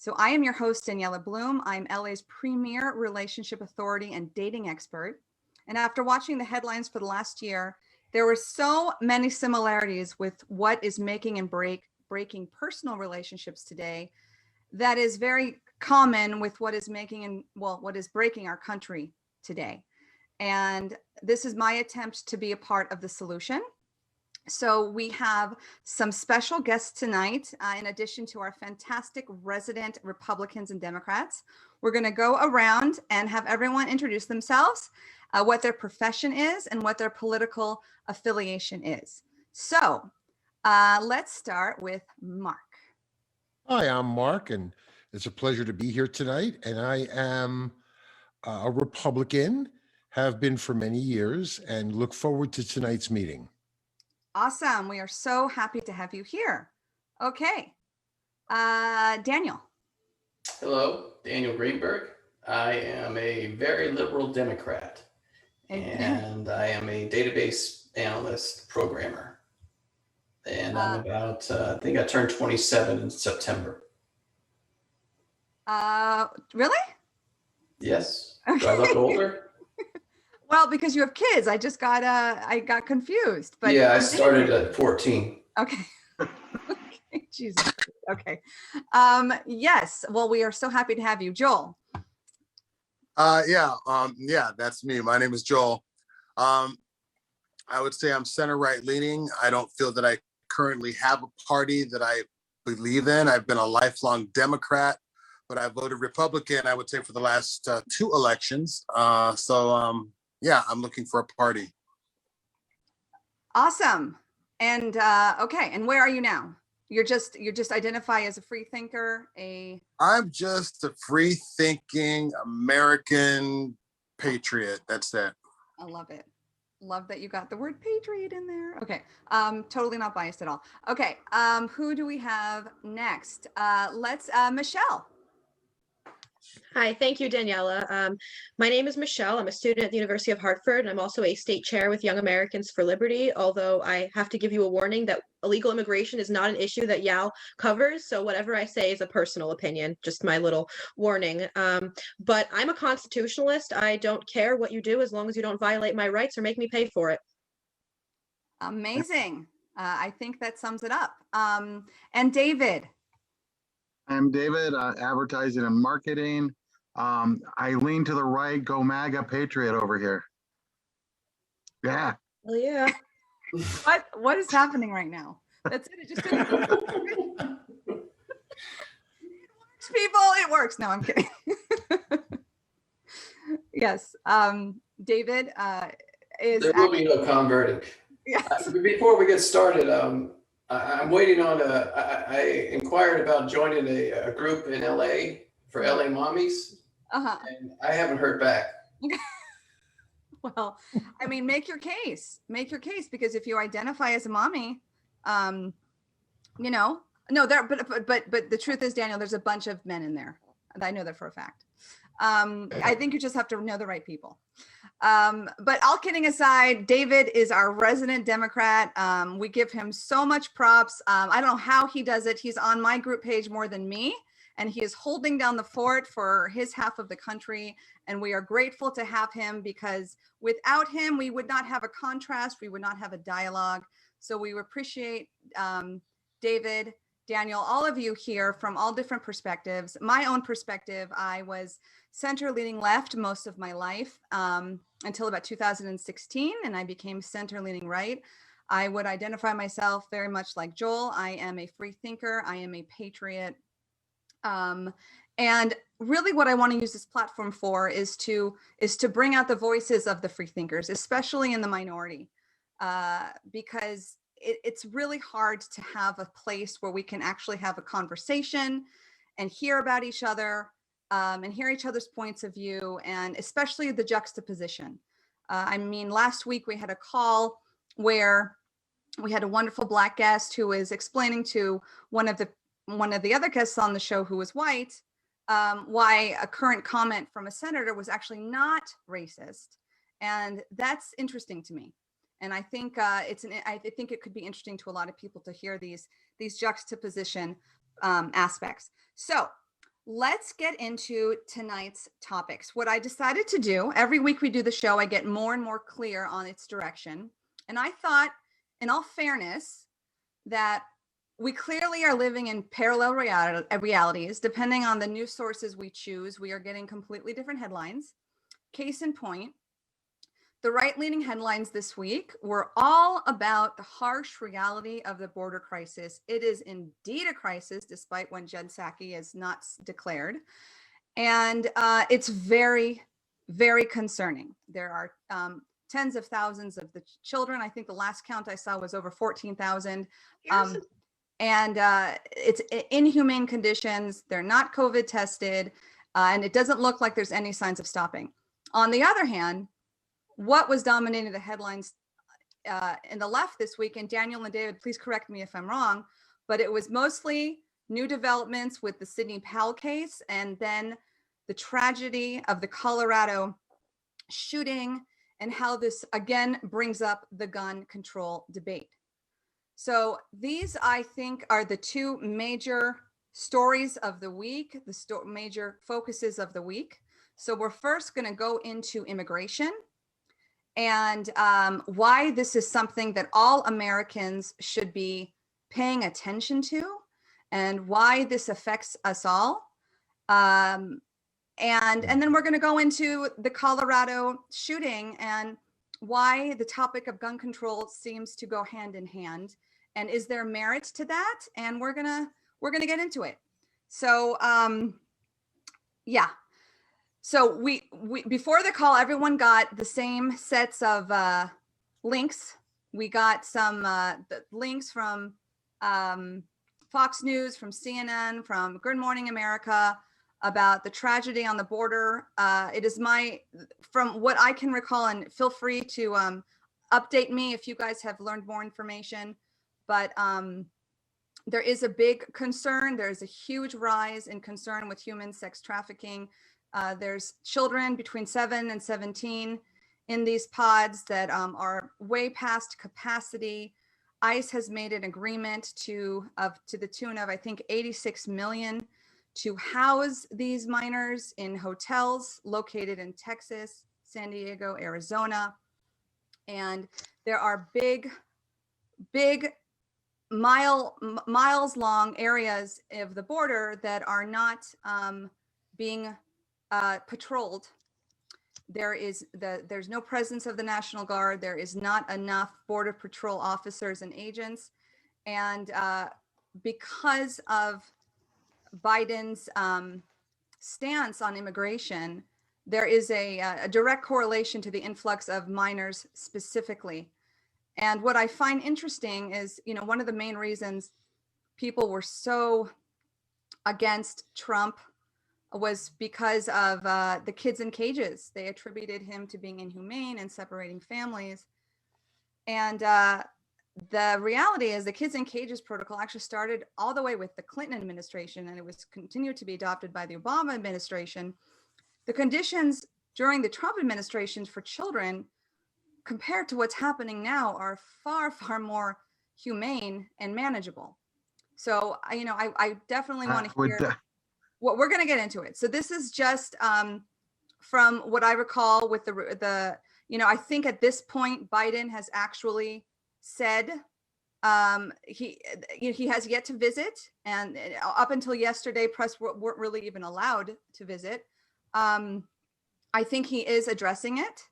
So I am your host, Daniella Bloom. I'm LA's premier relationship authority and dating expert. And after watching the headlines for the last year, there were so many similarities with what is making and breaking personal relationships today that is very common with what is making and what is breaking our country today. And this is my attempt to be a part of the solution. So we have some special guests tonight, in addition to our fantastic resident Republicans and Democrats. We're going to go around and have everyone introduce themselves, what their profession is, and what their political affiliation is. So let's start with Mark. Hi, I'm Mark, and it's a pleasure to be here tonight. And I am a Republican, have been for many years, and look forward to tonight's meeting. Awesome. We are so happy to have you here. Okay. Daniel. Hello, Daniel Greenberg. I am a very liberal Democrat, and I am a database analyst programmer. And I'm about, I think I turned 27 in September. Really? Yes. Do I look older? Well, because you have kids, I got confused. But yeah, I started at 14. Okay. Okay. Jesus. Okay. Yes. Well, we are so happy to have you, Joel. Yeah, that's me. My name is Joel. I would say I'm center right leaning. I don't feel that I currently have a party that I believe in. I've been a lifelong Democrat, but I voted Republican, I would say, for the last 2 elections. Yeah, I'm looking for a party. Awesome. And okay, and where are you now? You're just identify as a free thinker, I'm just a free thinking American patriot. That's it. I love it. Love that you got the word patriot in there. Okay. Totally not biased at all. Okay. Who do we have next? Let's Michelle. Hi, thank you, Daniella. My name is Michelle. I'm a student at the University of Hartford, and I'm also a state chair with Young Americans for Liberty, although I have to give you a warning that illegal immigration is not an issue that YAL covers, so whatever I say is a personal opinion, just my little warning. But I'm a constitutionalist. I don't care what you do as long as you don't violate my rights or make me pay for it. Amazing. I think that sums it up. And David. I'm David, advertising and marketing. I lean to the right, go MAGA patriot over here. Yeah. Well, yeah. What is happening right now? That's it. It just didn't. It works, people. It works. No, I'm kidding. Yes. David is. There will be no converting. Yes. Before we get started, I'm waiting on I inquired about joining a group in LA for LA mommies, and I haven't heard back. Well, I mean, make your case, because if you identify as a mommy, no, but the truth is, Daniel, there's a bunch of men in there. I know that for a fact. I think you just have to know the right people. But all kidding aside, David is our resident Democrat. We give him so much props. I don't know how he does it. He's on my group page more than me, and he is holding down the fort for his half of the country. And we are grateful to have him, because without him, we would not have a contrast. We would not have a dialogue. So we appreciate David, Daniel, all of you here from all different perspectives. My own perspective, I was center-leaning left most of my life until about 2016, and I became center-leaning right. I would identify myself very much like Joel. I am a free thinker. I am a patriot. And really what I want to use this platform for is to bring out the voices of the free thinkers, especially in the minority, because it's really hard to have a place where we can actually have a conversation and hear about each other, and hear each other's points of view, and especially the juxtaposition. I mean, last week we had a call where we had a wonderful Black guest who was explaining to one of the other guests on the show who was white, why a current comment from a senator was actually not racist. And that's interesting to me. And I think I think it could be interesting to a lot of people to hear these juxtaposition aspects. So let's get into tonight's topics. What I decided to do, every week we do the show, I get more and more clear on its direction. And I thought, in all fairness, that we clearly are living in parallel realities. Depending on the news sources we choose, we are getting completely different headlines. Case in point, the right-leaning headlines this week were all about the harsh reality of the border crisis. It is indeed a crisis, despite when Jen Psaki is not declared. And it's very, very concerning. There are tens of thousands of the children. I think the last count I saw was over 14,000. And it's inhumane conditions. They're not COVID tested. And it doesn't look like there's any signs of stopping. On the other hand, what was dominating the headlines in the left this week, and Daniel and David, please correct me if I'm wrong, but it was mostly new developments with the Sidney Powell case, and then the tragedy of the Colorado shooting, and how this again brings up the gun control debate. So these, I think, are the two major stories of the week, the major focuses of the week. So we're first going to go into immigration, and why this is something that all Americans should be paying attention to, and why this affects us all. And then we're going to go into the Colorado shooting and why the topic of gun control seems to go hand in hand. And is there merit to that? And we're gonna get into it. So yeah. So we before the call, everyone got the same sets of links. We got some the links from Fox News, from CNN, from Good Morning America about the tragedy on the border. It is from what I can recall, and feel free to update me if you guys have learned more information. But there is a big concern. There's a huge rise in concern with human sex trafficking. There's children between 7 and 17 in these pods that are way past capacity. ICE has made an agreement to the tune of, I think, 86 million to house these minors in hotels located in Texas, San Diego, Arizona. And there are big miles long areas of the border that are not being patrolled. There's no presence of the National Guard. There is not enough Border Patrol officers and agents. And because of Biden's stance on immigration, there is a direct correlation to the influx of minors specifically. And what I find interesting is, one of the main reasons people were so against Trump was because of the kids in cages. They attributed him to being inhumane and separating families. And the reality is the kids in cages protocol actually started all the way with the Clinton administration, and it was continued to be adopted by the Obama administration. The conditions during the Trump administration for children compared to what's happening now are far, far more humane and manageable. So, I definitely want to hear what we're going to get into it. So this is just from what I recall with the I think at this point, Biden has actually said he has yet to visit, and up until yesterday, press weren't really even allowed to visit. I think he is addressing it.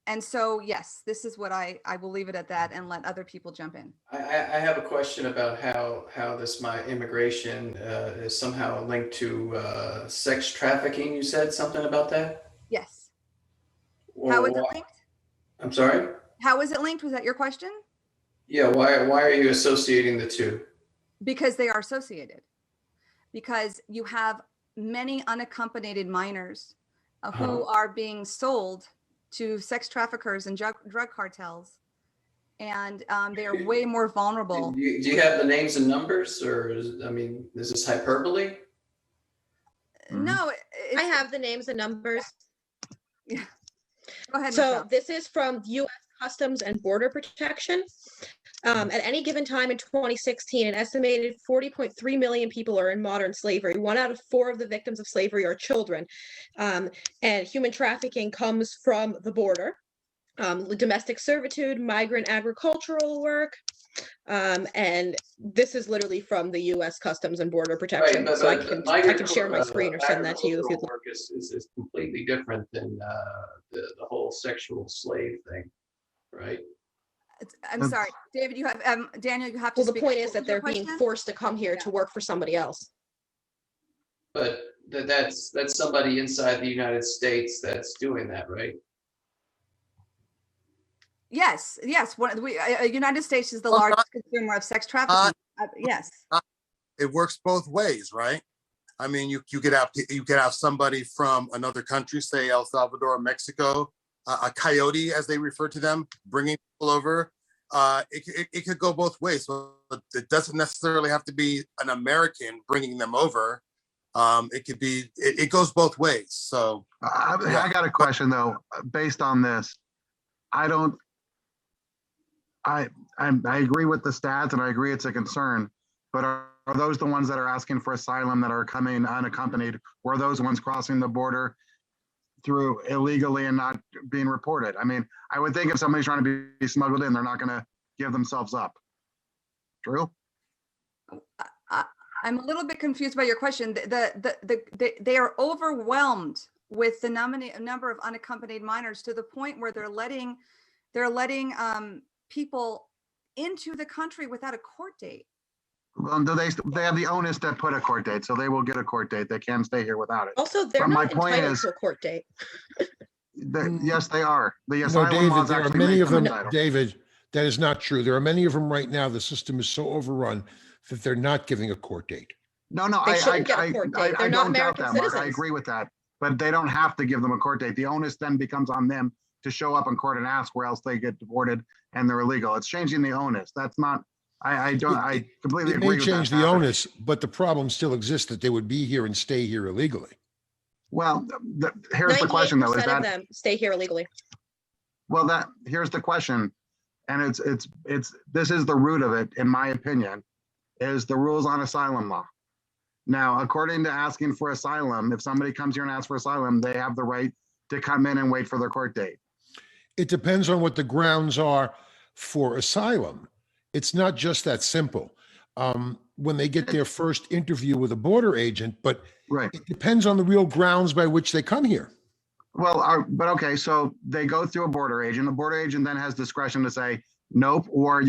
And so, yes, this is what I will leave it at that and let other people jump in. I have a question about how my immigration is somehow linked to sex trafficking. You said something about that? Yes. Well, how is it linked? I'm sorry? How is it linked? Was that your question? Yeah, why are you associating the two? Because they are associated. Because you have many unaccompanied minors who are being sold to sex traffickers and drug cartels, and they are way more vulnerable. Do you have the names and numbers, or is this hyperbole? No, I have the names and numbers. Yeah. Go ahead. So Michelle. this is from U.S. Customs and Border Protection. At any given time in 2016, an estimated 40.3 million people are in modern slavery. 1 out of 4 of the victims of slavery are children. And human trafficking comes from the border. Domestic servitude, migrant agricultural work, and this is literally from the U.S. Customs and Border Protection. Right, so I can share my screen or send that to you if you'd agricultural like. work is completely different than the whole sexual slave thing, right? I'm sorry, David, you have, Daniel, you have to Well, the speak. point What is was that your they're being question? forced to come here to work for somebody else. But that's somebody inside the United States that's doing that, right? Yes, yes. United States is the Well, largest consumer of sex trafficking. Yes. It works both ways, right? I mean, you could have somebody from another country, say El Salvador, Mexico, a coyote, as they refer to them, bringing people over. It could go both ways. So it doesn't necessarily have to be an American bringing them over. It could be. It goes both ways. So I got a question though, based on this. I agree with the stats and I agree it's a concern, but are those the ones that are asking for asylum that are coming unaccompanied? Or are those ones crossing the border through illegally and not being reported? I mean, I would think if somebody's trying to be smuggled in, they're not going to give themselves up. True? I'm a little bit confused by your question. They are overwhelmed with the number of unaccompanied minors to the point where they're letting people into the country without a court date. Well, they have the onus to put a court date, so they will get a court date. They can't stay here without it. Also, they're But my not point entitled is- to a court date. Yes, they are. The No, asylum David, laws there are actually many make of them them, entitled. David, that is not true. There are many of them right now. The system is so overrun that they're not giving a court date. No, They shouldn't get a court date. They're not don't doubt American that, Mark. I citizens. agree with that. But they don't have to give them a court date. The onus then becomes on them to show up in court and ask, where else they get deported and they're illegal. It's changing the onus. That's not, I completely It agree may with change that the happening. onus, but the problem still exists that they would be here and stay here illegally. Well, here's the question though, is 98% of that, them stay here illegally. well, here's the question. And this is the root of it, in my opinion, is the rules on asylum law. Now, according to asking for asylum, if somebody comes here and asks for asylum, they have the right to come in and wait for their court date. It depends on what the grounds are for asylum. It's not just that simple. When they get their first interview with a border agent, but Right. it depends on the real grounds by which they come here. Well, but okay, so they go through a border agent. The border agent then has discretion to say, nope, or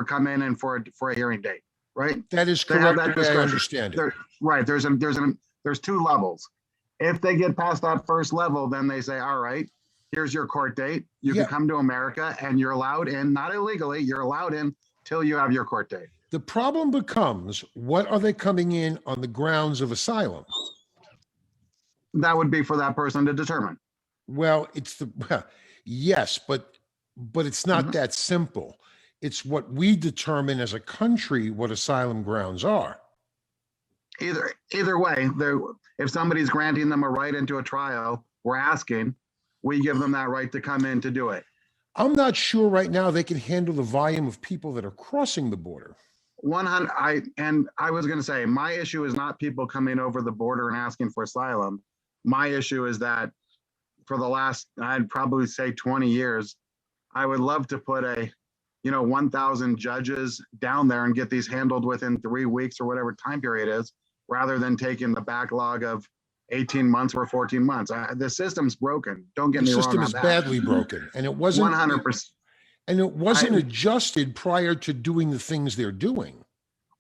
come in and for a hearing date, right? That is They have correct. that the way I discretion. understand it. Right, there's 2 levels. If they get past that first level, then they say, all right, here's your court date. You Yeah. can come to America and you're allowed in, not illegally, you're allowed in till you have your court date. The problem becomes, what are they coming in on the grounds of asylum? That would be for that person to determine. Well, yes, but it's not Mhm. that simple. It's what we determine as a country what asylum grounds are. Either way, if somebody's granting them a right into a trial, we're asking, we give them that right to come in to do it. I'm not sure right now they can handle the volume of people that are crossing the border. 100, I was going to say, my issue is not people coming over the border and asking for asylum. My issue is that for the last, I'd probably say 20 years, I would love to put 1,000 judges down there and get these handled within 3 weeks or whatever time period is, rather than taking the backlog of 18 months or 14 months. The system's broken. Don't get The me wrong system on is that. badly broken, and it wasn't 100%. and it wasn't adjusted prior to doing the things they're doing.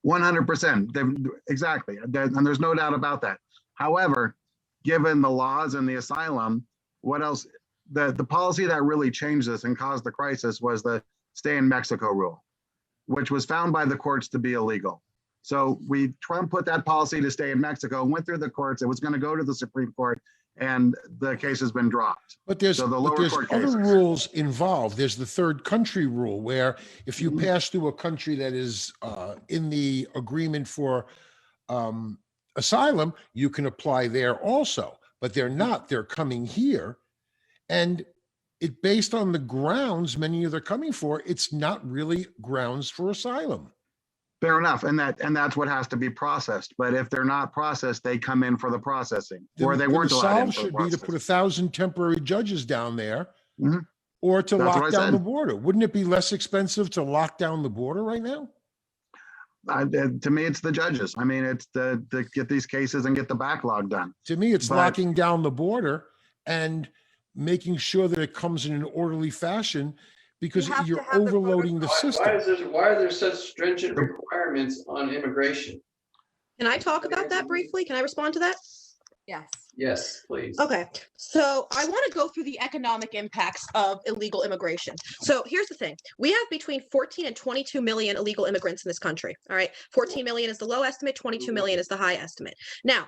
100%. Exactly. And there's no doubt about that. However, given the laws and the asylum, what else? The policy that really changed this and caused the crisis was the stay in Mexico rule, which was found by the courts to be illegal. So Trump put that policy to stay in Mexico, went through the courts. It was going to go to the Supreme Court, and the case has been dropped. But there's So the lower court other cases. rules involved. There's the third country rule, where if you pass through a country that is in the agreement for asylum, you can apply there also. But they're not. They're coming here, and it based on the grounds many of they're coming for, it's not really grounds for asylum. Fair enough, and that's what has to be processed. But if they're not processed, they come in for the processing, or they Then weren't the allowed in solve for the should be to put processing. 1,000 temporary judges down there, Mhm. or to That's what I lock down said. the border. Wouldn't it be less expensive to lock down the border right now? To me, it's the judges. I mean, it's to get these cases and get the backlog done. To me, it's But- locking down the border and making sure that it comes in an orderly fashion, because have to you're have the overloading the system. Why are there such stringent requirements on immigration? Can I talk about that briefly? Can I respond to that? Yes. Yes, please. Okay, so I want to go through the economic impacts of illegal immigration. So here's the thing. We have between 14 and 22 million illegal immigrants in this country. All right, 14 million is the low estimate, 22 million is the high estimate. Now,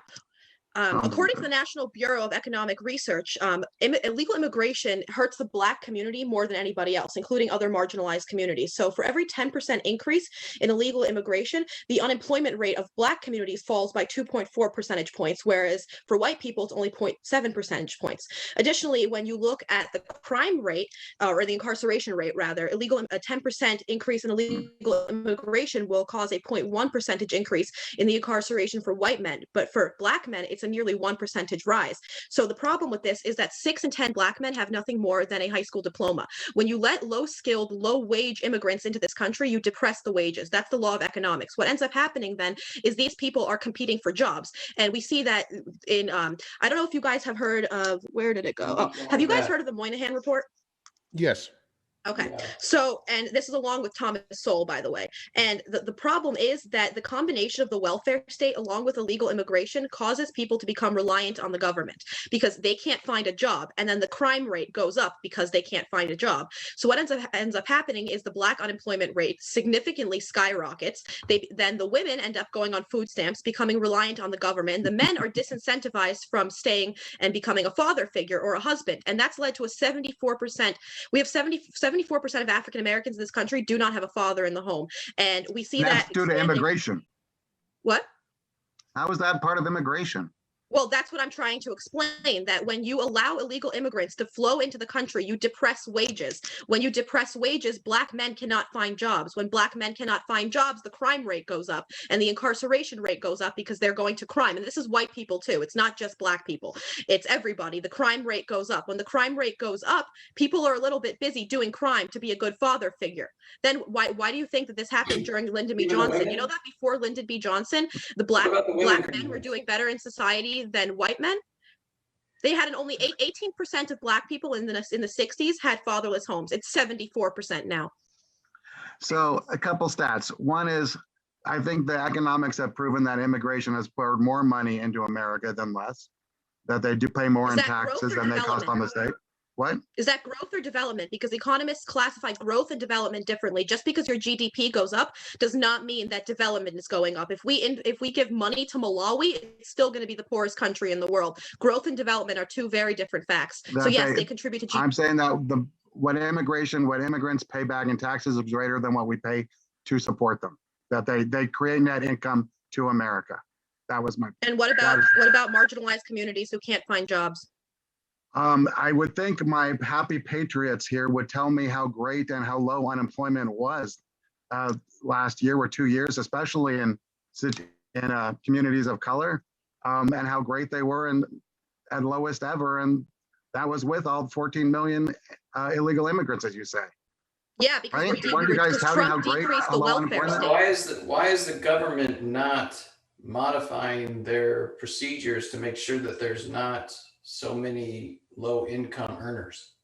according to the National Bureau of Economic Research, illegal immigration hurts the Black community more than anybody else, including other marginalized communities. So for every 10% increase in illegal immigration, the unemployment rate of Black communities falls by 2.4 percentage points, whereas for white people, it's only 0.7 percentage points. Additionally, when you look at the crime rate, or the incarceration rate rather, a 10% increase in illegal immigration will cause a 0.1 percentage increase in the incarceration for white men. But for Black men, it's a nearly 1 percentage rise. So the problem with this is that 6 in 10 Black men have nothing more than a high school diploma. When you let low-skilled, low-wage immigrants into this country, you depress the wages. That's the law of economics. What ends up happening then is these people are competing for jobs. And we see that in, I don't know if you guys have heard of, where did it go? Oh, have you guys heard of the Moynihan Report? Yes. Okay, Yeah. so, and this is along with Thomas Sowell, by the way. And the problem is that the combination of the welfare state along with illegal immigration causes people to become reliant on the government because they can't find a job. And then the crime rate goes up because they can't find a job. So what ends up happening is the Black unemployment rate significantly skyrockets. Then the women end up going on food stamps, becoming reliant on the government. The men are disincentivized from staying and becoming a father figure or a husband. And that's led to a 74%. We have 74% of African Americans in this country do not have a father in the home. And we see That's that due to expanding. immigration. What? How is that part of immigration? Well, that's what I'm trying to explain, that when you allow illegal immigrants to flow into the country, you depress wages. When you depress wages, Black men cannot find jobs. When Black men cannot find jobs, the crime rate goes up and the incarceration rate goes up because they're going to crime. And this is white people too. It's not just Black people. It's everybody. The crime rate goes up. When the crime rate goes up, people are a little bit busy doing crime to be a good father figure. Then why do you think that this happened during Lyndon B. Even the Johnson? You women? know that before Lyndon B. Johnson, the Black What about the women men were criminals? doing better in society than white men? They had only 18% of Black people in the 60s had fatherless homes. It's 74% now. So a couple stats. One is, I think the economics have proven that immigration has poured more money into America than less, that they do pay more Is in that growth taxes or than they cost on the development? state. What? Is that growth or development? Because economists classify growth and development differently. Just because your GDP goes up does not mean that development is going up. If we give money to Malawi, it's still going to be the poorest country in the world. Growth and development are two very different facts. So That's yes, a- they contribute to GDP. I'm saying that what immigrants pay back in taxes is greater than what we pay to support them. That they create net income to America. That was my. And what about marginalized communities who can't find jobs? I would think my happy patriots here would tell me how great and how low unemployment was last year or 2 years, especially in communities of color, and how great they were at lowest ever. And that was with all 14 million illegal immigrants, as you say. Yeah, because Right? Weren't you guys telling how Trump great decreased the low welfare unemployment? state. Why is the government not modifying their procedures to make sure that there's not so many low income earners?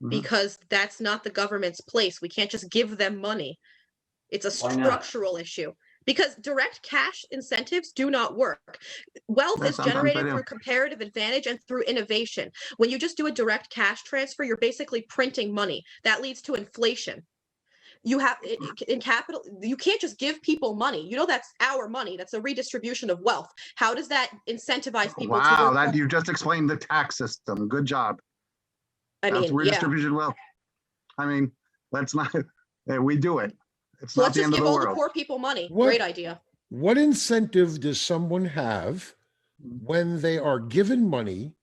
Because that's not the government's place. We can't just give them money. It's a Why not? structural issue. Because direct cash incentives do not work. Wealth Yeah, is sometimes generated they do. through comparative advantage and through innovation. When you just do a direct cash transfer, you're basically printing money. That leads to inflation. You have in capital, you can't just give people money. You know, that's our money. That's a redistribution of wealth. How does that incentivize people to Wow, work? that you just explained the tax system. Good job. I That's mean, yeah. redistribution of wealth. I mean, let's not. We do it. It's So not let's the just end of give the all the world. poor people money. What- Great idea. What incentive does someone have when they are given money?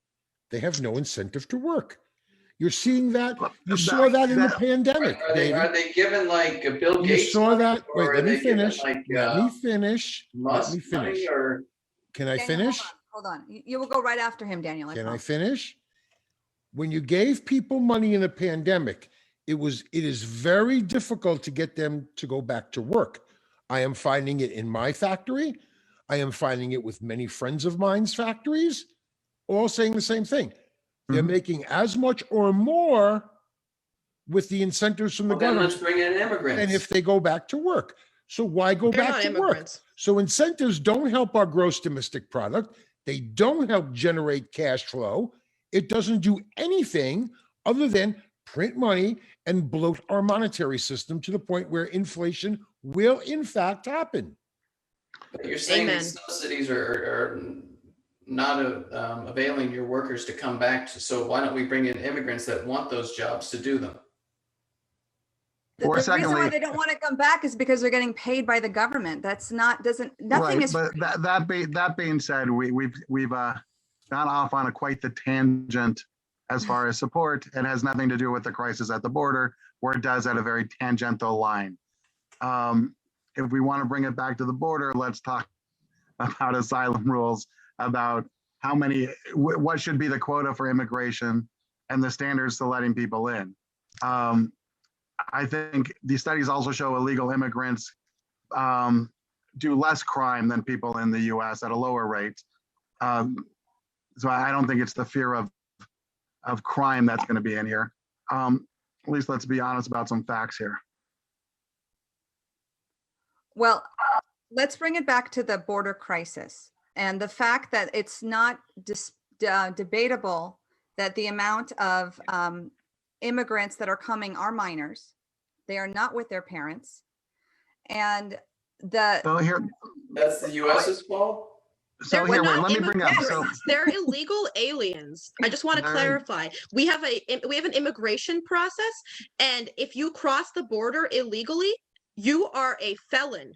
They have no incentive to work. You're seeing that. You saw that in the pandemic, Are David. they given like Bill You Gates saw money, that. Wait, or let are me they given, finish. like, Let me finish. Let Musk me finish. money, or Can I Daniel, finish? hold on. You will go right after him, Daniel. Can I promise. finish? When you gave people money in the pandemic, it is very difficult to get them to go back to work. I am finding it in my factory. I am finding it with many friends of mine's factories, all saying the same thing. They're making as much or more with the incentives from the then let's government bring in immigrants. than if they go back to work. So why go They're back not to work? immigrants. So incentives don't help our gross domestic product. They don't help generate cash flow. It doesn't do anything other than print money and bloat our monetary system to the point where inflation will in fact happen. But you're saying Amen. these subsidies are not availing your workers to come back. So why don't we bring in immigrants that want those jobs to do them? The Or reason why secondly- they don't want to come back is because they're getting paid by the government. That's not, nothing Right, is. but that being said, we've gone off on quite the tangent as far as support. It has nothing to do with the crisis at the border, where it does at a very tangential line. If we want to bring it back to the border, let's talk about asylum rules, about how many, what should be the quota for immigration and the standards to letting people in. I think these studies also show illegal immigrants do less crime than people in the US at a lower rate. So I don't think it's the fear of crime that's going to be in here. At least let's be honest about some facts here. Well, let's bring it back to the border crisis and the fact that it's not debatable that the amount of immigrants that are coming are minors. They are not with their parents. And So here, That's the US's fault? so They're here, wait, not let me bring up. So immigrants. They're illegal aliens. I just want to They're- clarify. We have an immigration process, and if you cross the border illegally, you are a felon.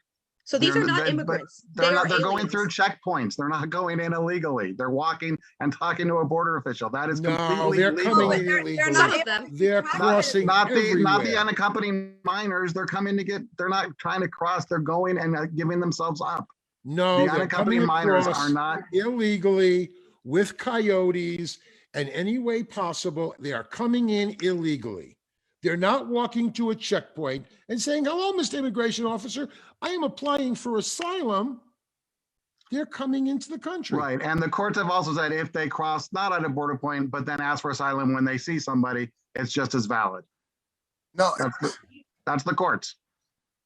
So these They're- are not but immigrants. they're They not, are they're going aliens. through checkpoints. They're not going in illegally. They're walking and talking to a border official. That is No, completely they're legal. coming but in they're illegally. not Some of them. They're crossing Not the everywhere. unaccompanied minors. They're coming to get, they're not trying to cross. They're going and giving themselves up. No, The they're unaccompanied coming minors across are not. illegally with coyotes and any way possible. They are coming in illegally. They're not walking to a checkpoint and saying, "Hello, Mr. Immigration Officer, I am applying for asylum." They're coming into the country. Right. And the courts have also said if they cross not at a border point, but then ask for asylum when they see somebody, it's just as valid. No, That's the courts.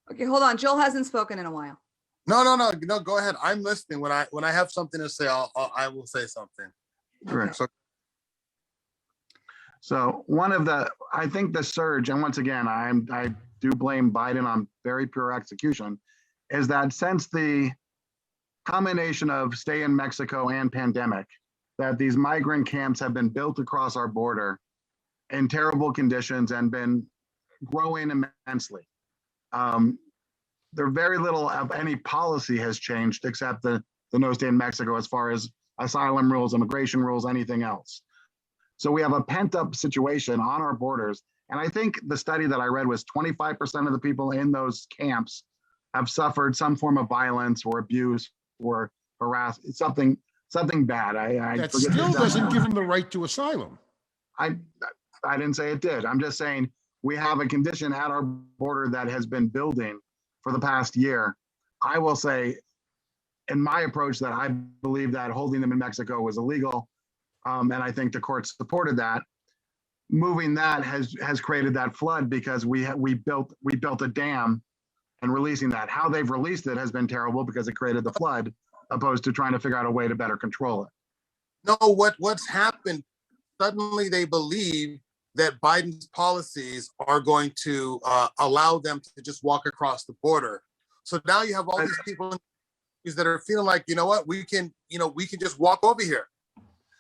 Okay, hold on. Joel hasn't spoken in a while. no. Go ahead. I'm listening. When I have something to say, I will say something. Right. So So I think the surge, and once again, I do blame Biden on very pure execution, is that since the combination of stay in Mexico and pandemic, that these migrant camps have been built across our border in terrible conditions and been growing immensely. There very little of any policy has changed except the no stay in Mexico as far as asylum rules, immigration rules, anything else. So we have a pent up situation on our borders. And I think the study that I read was 25% of the people in those camps have suffered some form of violence or abuse or harassment, something bad. I That forget the still exact doesn't number. give them the right to asylum. I didn't say it did. I'm just saying we have a condition at our border that has been building for the past year. I will say, in my approach, that I believe that holding them in Mexico was illegal, and I think the courts supported that. Moving that has created that flood because we built a dam and releasing that. How they've released it has been terrible because it created the flood, opposed to trying to figure out a way to better control it. no, what's happened? Suddenly they believe that Biden's policies are going to allow them to just walk across the border. So now you have all these people that are feeling like, you know what, we can just walk over here.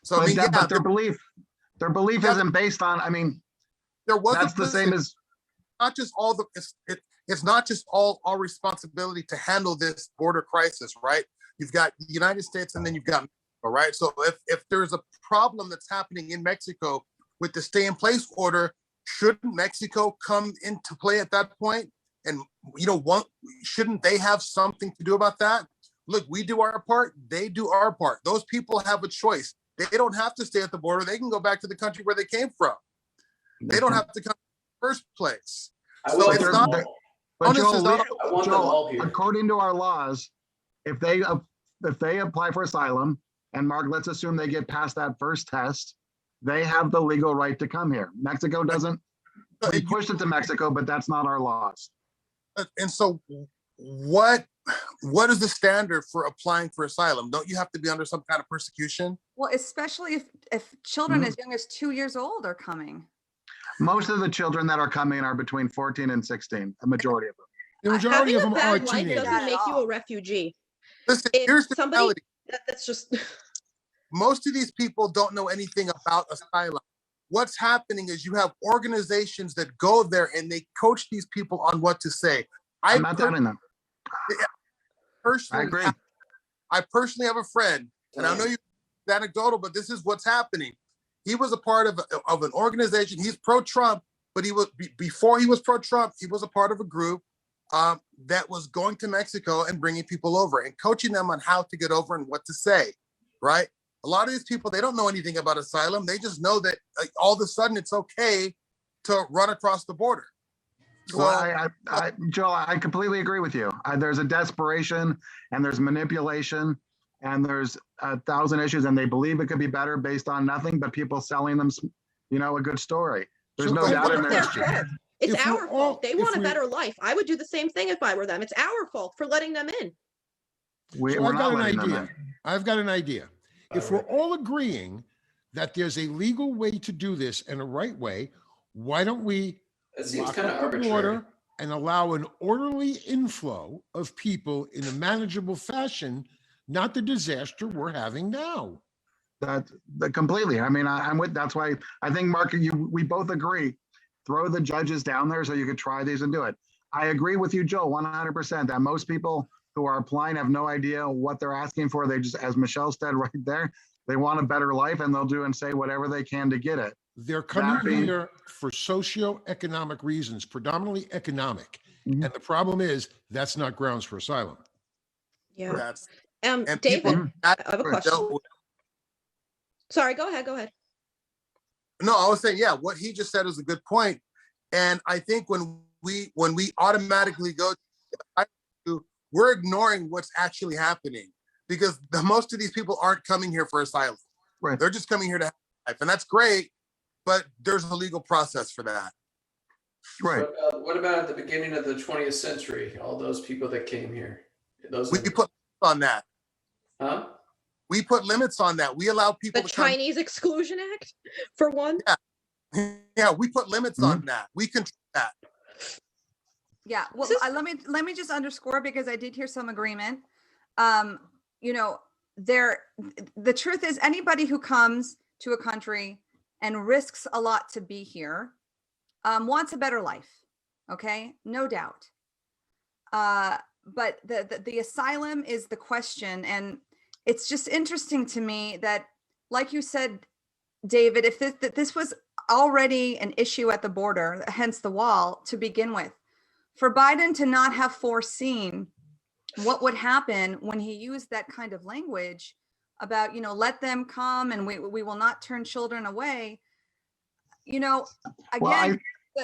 So I mean, But their belief isn't based on. I mean, there was that's the same as. not just all the it's not just all our responsibility to handle this border crisis, right? You've got the United States and then you've got Mexico, right? So if there's a problem that's happening in Mexico, with the stay in place order, shouldn't Mexico come into play at that point? And, shouldn't they have something to do about that? Look, we do our part, they do our part. Those people have a choice. They don't have to stay at the border. They can go back to the country where they came from. They don't have to come in the first place. So it's not. But Onus is not- I want them all here. according to our laws, if they apply for asylum, and Mark, let's assume they get past that first test, they have the legal right to come here. Mexico doesn't. We pushed it to Mexico, but that's not our laws. And so what is the standard for applying for asylum? Don't you have to be under some kind of persecution? Well, especially if children as young as 2 years old are coming. Most of the children that are coming are between 14 and 16, a majority of them. The majority of Having them a are bad life teenagers. doesn't make you a refugee. Listen, If here's the somebody- reality. That's just. Most of these people don't know anything about asylum. What's happening is you have organizations that go there and they coach these people on what to say. I'm not doubting them. I personally, agree. I personally have a friend, and I know you anecdotal, but this is what's happening. He was a part of an organization. He's pro-Trump, but he was before he was pro-Trump. He was a part of a group that was going to Mexico and bringing people over and coaching them on how to get over and what to say. Right? A lot of these people, they don't know anything about asylum. They just know that all of a sudden it's okay to run across the border. So, Well, Joel, I completely agree with you. There's a desperation and there's manipulation and there's 1,000 issues and they believe it could be better based on nothing but people selling them, a good story. There's no doubt in there. It's If we're our all- fault. They if want a we- better life. I would do the same thing if I were them. It's our fault for letting them in. So We're I've not got an letting them idea. in. I've got an idea. If we're all agreeing that there's a legal way to do this and a right way, why don't we It seems lock kind of up the arbitrary. border and allow an orderly inflow of people in a manageable fashion, not the disaster we're having now? That completely. I mean, I'm with. That's why I think Mark, we both agree. Throw the judges down there so you could try these and do it. I agree with you, Joe, 100%. That most people who are applying have no idea what they're asking for. They just, as Michelle said right there, they want a better life and they'll do and say whatever they can to get it. They're coming That being- here for socioeconomic reasons, predominantly economic. Mhm. And the problem is that's not grounds for asylum. Yeah. that's And and David, people I have a dealt question. with- Sorry, go ahead. Go ahead. No, I was saying, yeah, what he just said is a good point. And I think when we automatically go to, we're ignoring what's actually happening because most of these people aren't coming here for asylum. Right. They're just coming here to have life. And that's great, but there's a legal process for that. Right. What about at the beginning of the 20th century? All those people that came here. Those. We put limits on that. Huh? We put limits on that. We allow people The to come. Chinese Exclusion Act, for one. Yeah, we put limits on that. We control that. Yeah, well, This is- let me just underscore because I did hear some agreement. The truth is anybody who comes to a country and risks a lot to be here wants a better life. Okay, no doubt. But the asylum is the question, and it's just interesting to me that, like you said, David, if this was already an issue at the border, hence the wall to begin with, for Biden to not have foreseen what would happen when he used that kind of language about, let them come and we will not turn children away. Again, Well,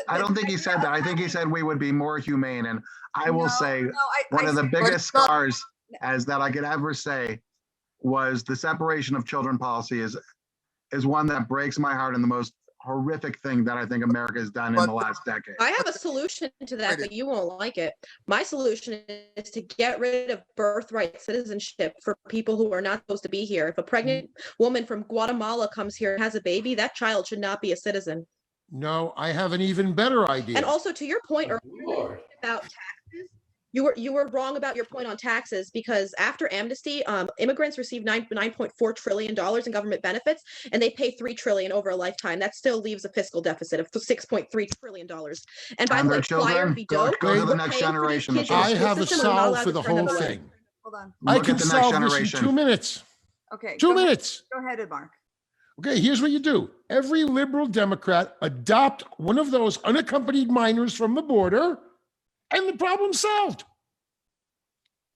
I don't think he said that. I think he said we would be more humane. And I will say one of the biggest scars as that I could ever say was the separation of children policy is one that breaks my heart and the most horrific thing that I think America has done in the last decade. I have a solution to that, but you won't like it. My solution is to get rid of birthright citizenship for people who are not supposed to be here. If a pregnant woman from Guatemala comes here and has a baby, that child should not be a citizen. No, I have an even better idea. And also, to your point Lord. about taxes, you were wrong about your point on taxes, because after amnesty, immigrants receive $9.4 trillion in government benefits, and they pay $3 trillion over a lifetime. That still leaves a fiscal deficit of $6.3 trillion. And by the their way, children, go to the we're next paying for these generation. kids in I the school have a system, and we're not solve allowed for to the turn them whole away. thing. hold on. I Look can at the next solve this in generation. 2 minutes. Okay. 2 go ahead. minutes. Go ahead, Mark. Okay, here's what you do. Every liberal Democrat adopt one of those unaccompanied minors from the border, and the problem's solved.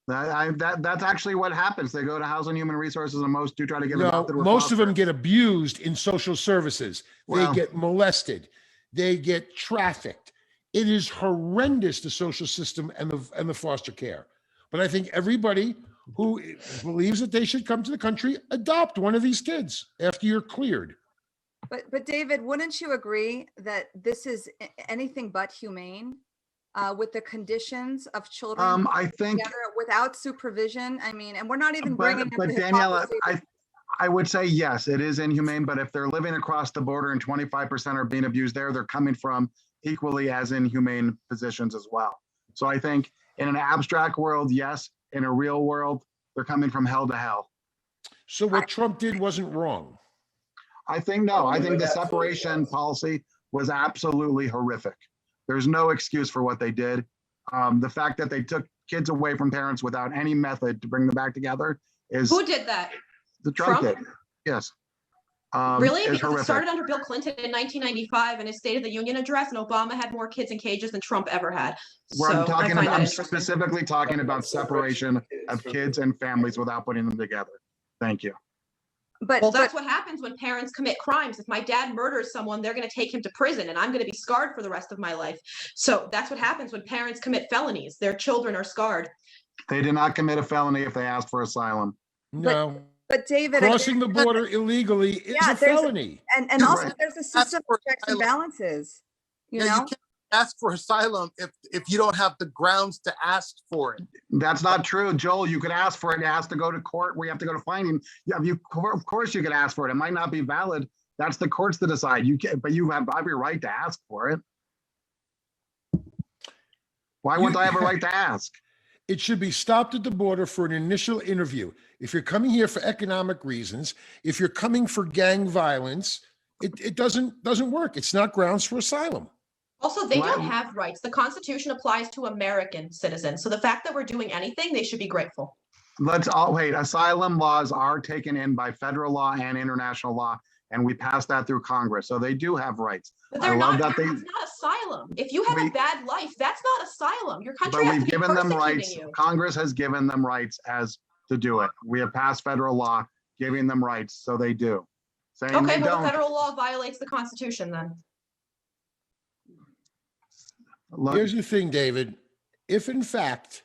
That's actually what happens. They go to Housing and Human Resources, and most do try to get No, adopted. with most of them foster. get abused in social services. Well- They get molested. They get trafficked. It is horrendous, the social system and the foster care. But I think everybody who believes that they should come to the country, adopt one of these kids after you're cleared. But David, wouldn't you agree that this is anything but humane with the conditions of children I think, together without supervision? I mean, and we're not even bringing up but the Daniela, hypocrisy. I would say yes, it is inhumane. But if they're living across the border and 25% are being abused there, they're coming from equally as inhumane positions as well. So I think in an abstract world, yes. In a real world, they're coming from hell to hell. So what Trump did wasn't wrong. I think no. I think the separation policy was absolutely horrific. There's no excuse for what they did. The fact that they took kids away from parents without any method to bring them back together is Who did that? the Trump Trump? did. Yes. Really? Is Because it horrific. started under Bill Clinton in 1995 in his State of the Union address, and Obama had more kids in cages than Trump ever had. Where So I'm talking I find about, that I'm interesting. specifically talking about separation of kids and families without putting them together. Thank you. But, Well, that's what happens when parents commit crimes. If my dad murders someone, they're going to take him to prison, and I'm going to be scarred for the rest of my life. So that's what happens when parents commit felonies. Their children are scarred. They did not commit a felony if they asked for asylum. No, but David, crossing the border illegally is Yeah, a there's a- felony. and also Right. there's a system of checks and balances. You Yeah, know, you can't ask for asylum if you don't have the grounds to ask for it. That's not true, Joel. You could ask for it. It has to go to court where you have to go to finding. Yeah, of course you could ask for it. It might not be valid. That's the courts to decide. You can, but you have every right to ask for it. Why wouldn't I have a right to ask? It should be stopped at the border for an initial interview. If you're coming here for economic reasons, if you're coming for gang violence, it doesn't work. It's not grounds for asylum. Also, they don't Wow. have rights. The Constitution applies to American citizens. So the fact that we're doing anything, they should be grateful. Let's all wait. Asylum laws are taken in by federal law and international law, and we pass that through Congress. So they do have rights. But I they're love not, that that's not asylum. If you have We- a bad life, that's not asylum. Your country But has we've to be given them persecuting rights. you. Congress has given them rights as to do it. We have passed federal law giving them rights, so they do. Saying Okay, they well, don't. the federal law violates the Constitution then. Look, Here's the thing, David. If in fact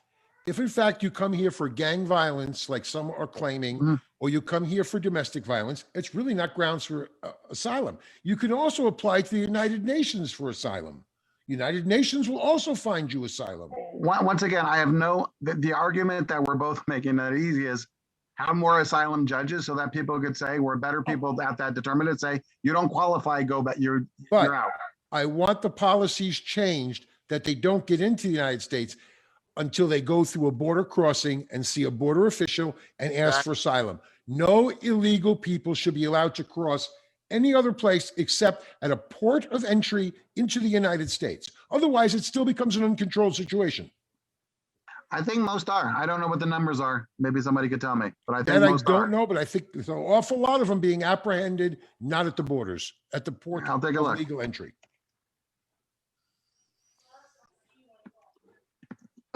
you come here for gang violence, like some are claiming, Mhm. or you come here for domestic violence, it's really not grounds for asylum. You can also apply to the United Nations for asylum. United Nations will also find you asylum. once again, I have the argument that we're both making that easy is have more asylum judges so that people could say we're better people at that determined and say you don't qualify, go back, you're But out. I want the policies changed that they don't get into the United States until they go through a border crossing and see a border official and ask for asylum. No illegal people should be allowed to cross any other place except at a port of entry into the United States. Otherwise, it still becomes an uncontrolled situation. I think most are. I don't know what the numbers are. Maybe somebody could tell me, but I think That I most don't are. know, but I think there's an awful lot of them being apprehended, not at the borders, at the port I'll take a of look. legal entry.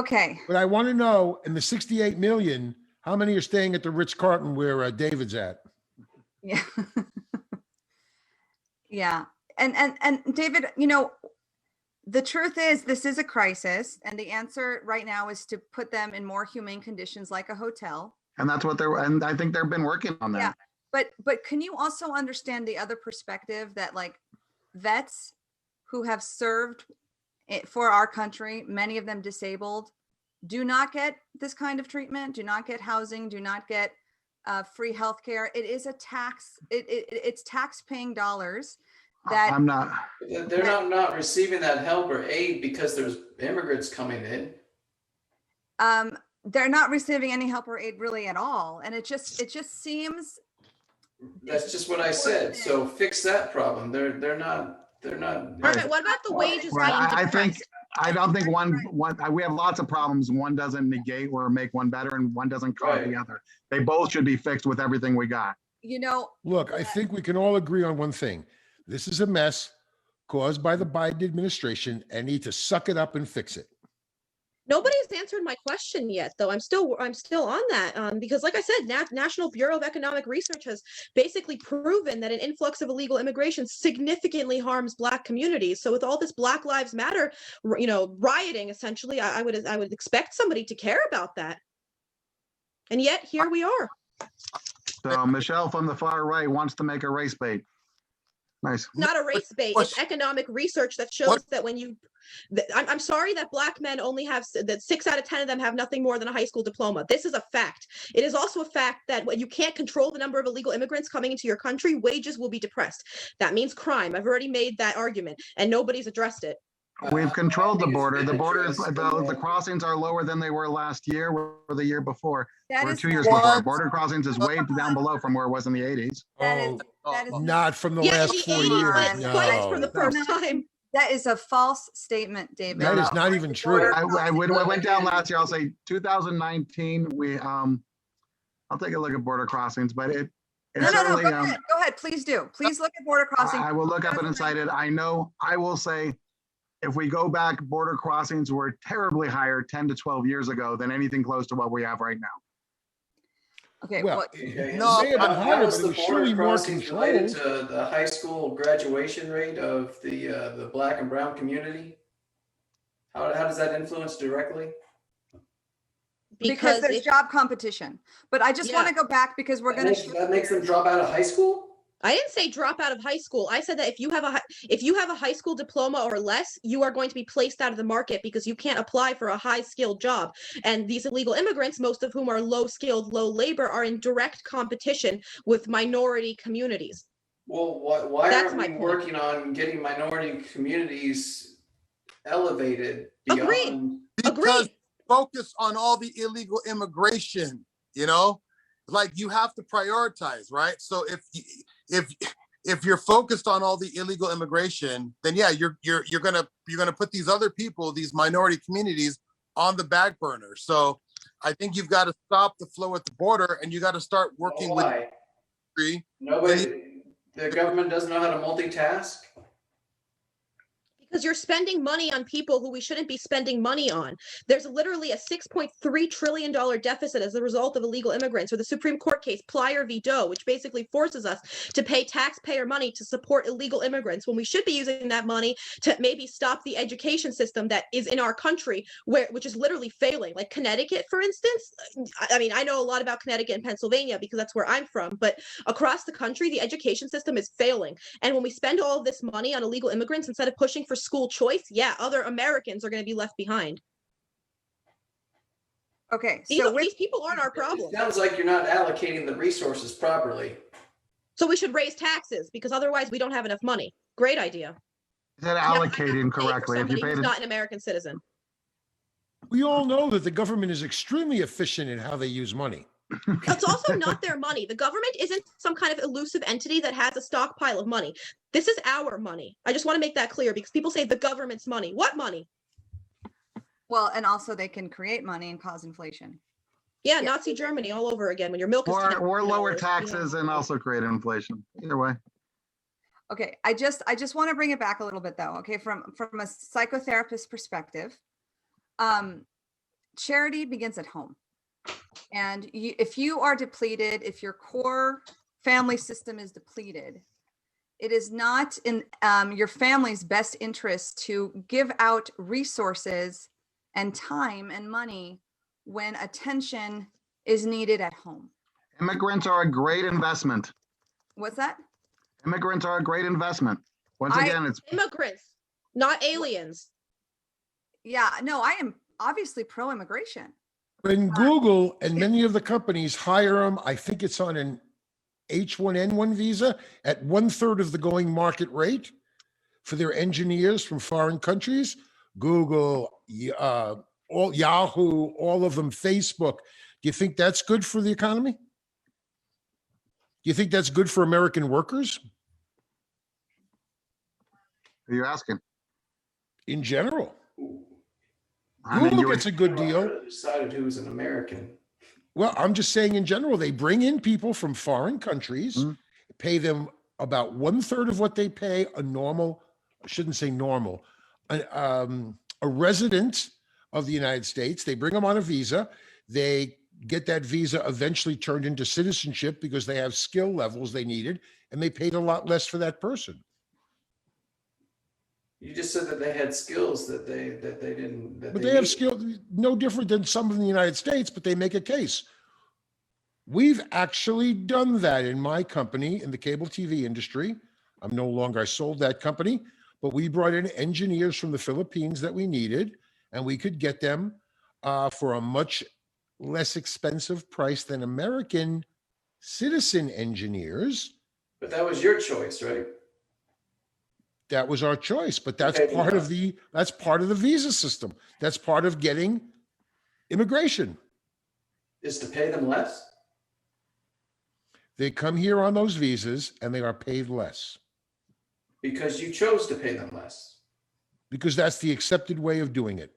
okay. But I want to know, in the 68 million, how many are staying at the Ritz-Carlton where David's at? Yeah. Yeah. And David, you know, the truth is this is a crisis, and the answer right now is to put them in more humane conditions like a hotel. And that's what and I think they've been working on that. Yeah. But can you also understand the other perspective that like vets who have served for our country, many of them disabled, do not get this kind of treatment, do not get housing, do not get free healthcare. It is a tax. It's tax-paying dollars that I'm not. They're not receiving that help or aid because there's immigrants coming in. they're not receiving any help or aid really at all. And it just seems. That's just what I said. So fix that problem. They're not. Perfect. What about the wages Right, being I think, depressed? I don't think we have lots of problems. One doesn't negate or make one better and one doesn't cause the Right. other. They both should be fixed with everything we got. You know, Look, I think we can all agree on one thing. This is a mess caused by the Biden administration and need to suck it up and fix it. Nobody's answered my question yet, though. I'm still on that because, like I said, National Bureau of Economic Research has basically proven that an influx of illegal immigration significantly harms Black communities. So, with all this Black Lives Matter, rioting, essentially, I would expect somebody to care about that. And yet, here we are. So Michelle from the far right wants to make a race bait. Nice. Not a race bait. It's economic research that shows that when you, I'm sorry that Black men only have, that 6 out of 10 of them have nothing more than a high school diploma. This is a fact. It is also a fact that when you can't control the number of illegal immigrants coming into your country, wages will be depressed. That means crime. I've already made that argument and nobody's addressed it. We've controlled the border. The borders, the crossings are lower than they were last year or the year before. Or 2 years before. Border crossings is way down below from where it was in the 80s. That is Not from the Yeah, last in the 4 80s, years. but it's twice for the No, first time. That is a false statement, David. that is not even true. I went down last year. I'll say 2019. I'll take a look at border crossings, but it No, certainly. go ahead. Go ahead. Please do. Please look at border crossing. I will look up it and cite it. I know. I will say, if we go back, border crossings were terribly higher 10 to 12 years ago than anything close to what we have right now. Okay. Well, Okay. no, may have been higher, was but it the was border surely more crossings related controlled. to the high school graduation rate of the Black and brown community? How does that influence directly? Because there's job competition. But I just want to go back because we're going to. That makes them drop out of high school? I didn't say drop out of high school. I said that if you have a high school diploma or less, you are going to be placed out of the market because you can't apply for a high skilled job. And these illegal immigrants, most of whom are low skilled, low labor, are in direct competition with minority communities. Well, why aren't we working on getting minority communities elevated beyond? Because focus on all the illegal immigration, like you have to prioritize, right? So if you're focused on all the illegal immigration, then yeah, you're gonna put these other people, these minority communities, on the back burner. So I think you've got to stop the flow at the border, and you got to start working with. The government doesn't know how to multitask. Because you're spending money on people who we shouldn't be spending money on. There's literally a $6.3 trillion deficit as a result of illegal immigrants, or the Supreme Court case Plyer v. Doe, which basically forces us to pay taxpayer money to support illegal immigrants when we should be using that money to maybe stop the education system that is in our country, which is literally failing. Like Connecticut, for instance. I mean, I know a lot about Connecticut and Pennsylvania because that's where I'm from, but across the country, the education system is failing. And when we spend all of this money on illegal immigrants, instead of pushing for school choice, other Americans are going to be left behind. Okay, so these people aren't our problem. It sounds like you're not allocating the resources properly. So we should raise taxes because otherwise we don't have enough money. Great idea. Is that allocating correctly? If you pay not an American citizen. We all know that the government is extremely efficient in how they use money. It's also not their money. The government isn't some kind of elusive entity that has a stockpile of money. This is our money. I just want to make that clear because people say the government's money. What money? Well, and also they can create money and cause inflation. Yeah, Nazi Germany all over again when your milk is or lower taxes and also create inflation. Either way. Okay, I just want to bring it back a little bit though. Okay, from a psychotherapist perspective, charity begins at home. And if you are depleted, if your core family system is depleted, it is not in your family's best interest to give out resources and time and money when attention is needed at home. Immigrants are a great investment. What's that? Immigrants are a great investment. Once again, it's immigrants, not aliens. Yeah, no, I am obviously pro-immigration. When Google and many of the companies hire them, I think it's on an H1N1 visa at 1/3 of the going market rate for their engineers from foreign countries. Google, all Yahoo, all of them, Facebook. Do you think that's good for the economy? Do you think that's good for American workers? Who are you asking? In general. I mean, Google gets a good deal. Decided who's an American. Well, I'm just saying in general, they bring in people from foreign countries, Mhm. pay them about 1/3 of what they pay a normal, I shouldn't say normal, a resident of the United States. They bring them on a visa. They get that visa eventually turned into citizenship because they have skill levels they needed, and they paid a lot less for that person. You just said that they had skills that they didn't that But they they have needed. skill, no different than some in the United States, but they make a case. We've actually done that in my company in the cable TV industry. I'm no longer, I sold that company, but we brought in engineers from the Philippines that we needed, and we could get them for a much less expensive price than American citizen engineers. But that was your choice, right? That was our choice, but that's Okay, part yeah. of that's part of the visa system. That's part of getting immigration. Is to pay them less? They come here on those visas and they are paid less Because you chose to pay them less. because that's the accepted way of doing it.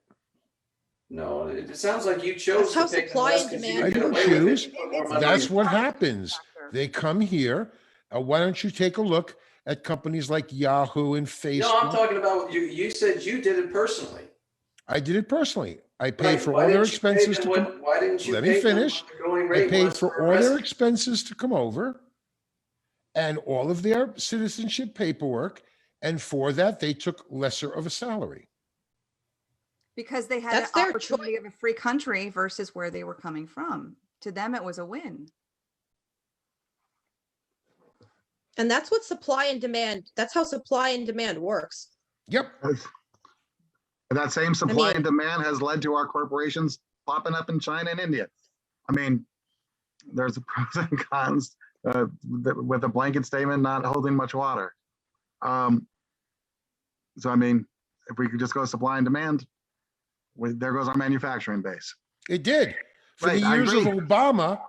No, it sounds like you chose That's how to pay them supply less and 'cause you demand I could get didn't away with it. choose. You put more money That's in. what happens. They come here. Why don't you take a look at companies like Yahoo and Facebook? No, I'm talking about you. You said you did it personally. I did it personally. I paid Right. for Why all their didn't you pay expenses them to what- come. Why didn't you Let pay me them finish. what the going I rate paid was for a all their resident? expenses to come over and all of their citizenship paperwork. And for that, they took lesser of a salary. Because they had That's an their opportunity of a free country versus where they were coming from. To them, it was a win. And that's what supply and demand, that's how supply and demand works. Yep. And that same supply mean- and demand has led to our corporations popping up in China and India. I mean, there's the pros and cons with a blanket statement not holding much water. So, I mean, if we could just go supply and demand, there goes our manufacturing base. It did. For Right, the I years of agree. Obama,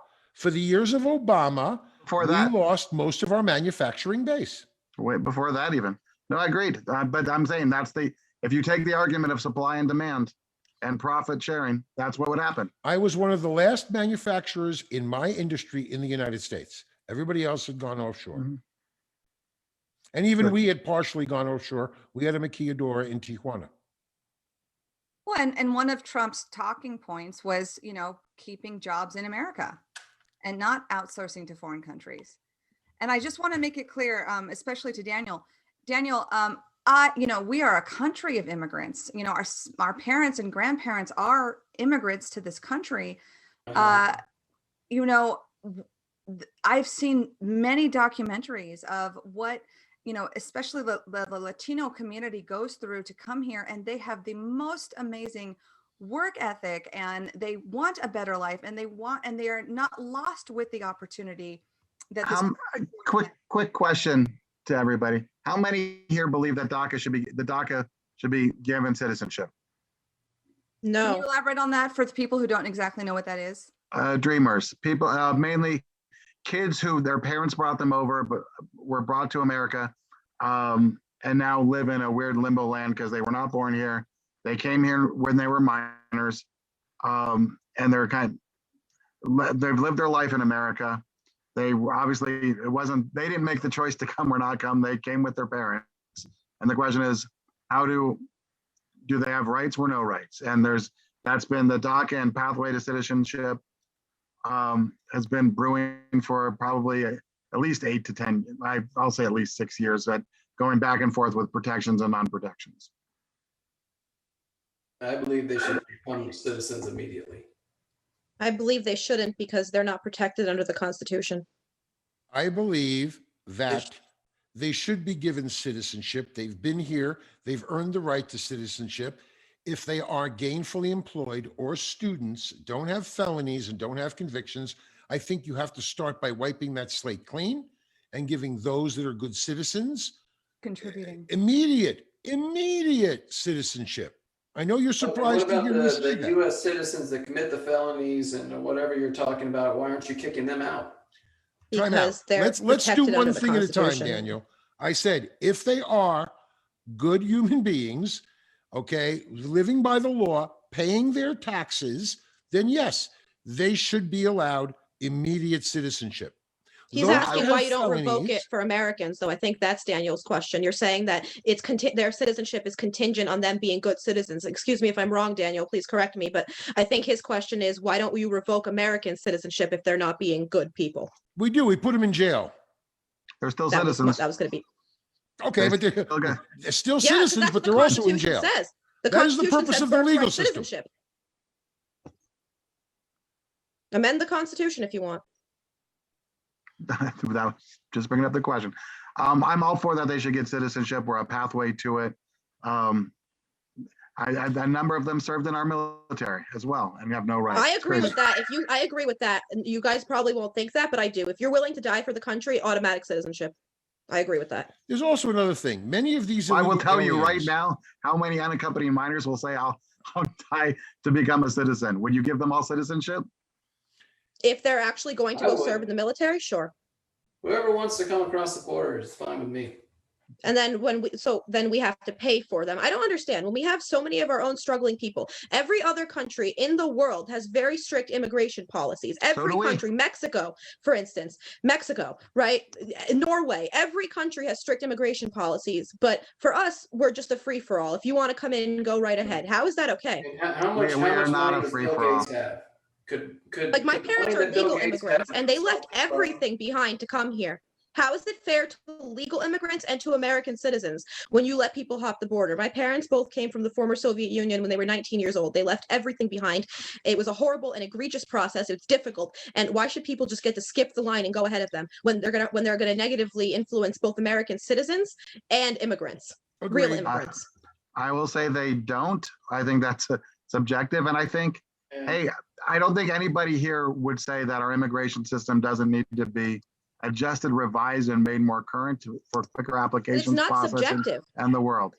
Before we that, lost most of our manufacturing base. way before that even. No, I agreed. But I'm saying if you take the argument of supply and demand and profit sharing, that's what would happen. I was one of the last manufacturers in my industry in the United States. Everybody else had gone offshore. Mhm. And even Good. we had partially gone offshore. We had a maquiladora in Tijuana. Well, and one of Trump's talking points was, keeping jobs in America and not outsourcing to foreign countries. And I just want to make it clear, especially to Daniel. Daniel, we are a country of immigrants. Our parents and grandparents are immigrants to this country. Uh-huh. I've seen many documentaries of what, especially the Latino community goes through to come here, and they have the most amazing work ethic, and they want a better life, and they are not lost with the opportunity that this Quick question to everybody. How many here believe that DACA should be given citizenship? Can No, you elaborate on that for the people who don't exactly know what that is? Dreamers, people, mainly kids who their parents brought them over, but were brought to America, and now live in a weird limbo land because they were not born here. They came here when they were minors, and they've lived their life in America. They they didn't make the choice to come or not come. They came with their parents. And the question is, how do they have rights or no rights? And that's been the DACA and pathway to citizenship has been brewing for probably at least 8 to 10, I'll say at least 6 years, but going back and forth with protections and non-protections. I believe they should become citizens immediately. I believe they shouldn't because they're not protected under the Constitution. I believe that they should be given citizenship. They've been here. They've earned the right to citizenship. If they are gainfully employed or students, don't have felonies and don't have convictions, I think you have to start by wiping that slate clean and giving those that are good citizens Contributing. immediate citizenship. I know you're surprised to What hear me about say the that. U.S. citizens that commit the felonies and whatever you're talking about? Why aren't you kicking them out? Time out. Because they're Let's do protected one under the thing at a time, Constitution. Daniel. I said, if they are good human beings, okay, living by the law, paying their taxes, then yes, they should be allowed immediate citizenship. He's Those asking that why have you don't revoke it felonies- for Americans, though. I think that's Daniel's question. You're saying that their citizenship is contingent on them being good citizens. Excuse me if I'm wrong, Daniel, please correct me. But I think his question is, why don't you revoke American citizenship if they're not being good people? We do. We put them in jail. They're still That was citizens. going to be. Okay, but they're Okay. still Yeah, 'cause citizens, that's but what the they're also in Constitution jail. says. The That is the Constitution purpose says of the birthright legal system. citizenship. Amend the Constitution if you want. Without just bringing up the question. I'm all for that. They should get citizenship or a pathway to it. A number of them served in our military as well and have no rights. I agree with that. I agree with that. And you guys probably won't think that, but I do. If you're willing to die for the country, automatic citizenship. I agree with that. There's also another thing. Many of these I will illegal tell you right aliens- now how many unaccompanied minors will say I'll die to become a citizen. Would you give them all citizenship? If they're actually going to I go would. serve in the military, sure. Whoever wants to come across the border is fine with me. And then then we have to pay for them. I don't understand. When we have so many of our own struggling people, every other country in the world has very strict immigration policies. Every do we. country, Mexico, for instance, right? Norway, every country has strict immigration policies. But for us, we're just a free for all. If you want to come in, go right ahead. How is that okay? And how much, We how are much not money a does free Bill for all. Gates have? Like my could the parents money are that Bill legal Gates immigrants has and they left help? everything behind to come here. How is it fair to legal immigrants and to American citizens when you let people hop the border? My parents both came from the former Soviet Union when they were 19 years old. They left everything behind. It was a horrible and egregious process. It's difficult. And why should people just get to skip the line and go ahead of them when they're gonna negatively influence both American citizens and immigrants, real Agreed. immigrants? I will say they don't. I think that's subjective. And I think, Yeah. hey, I don't think anybody here would say that our immigration system doesn't need to be adjusted, revised, and made more current for quicker It's applications not processing subjective. and the world.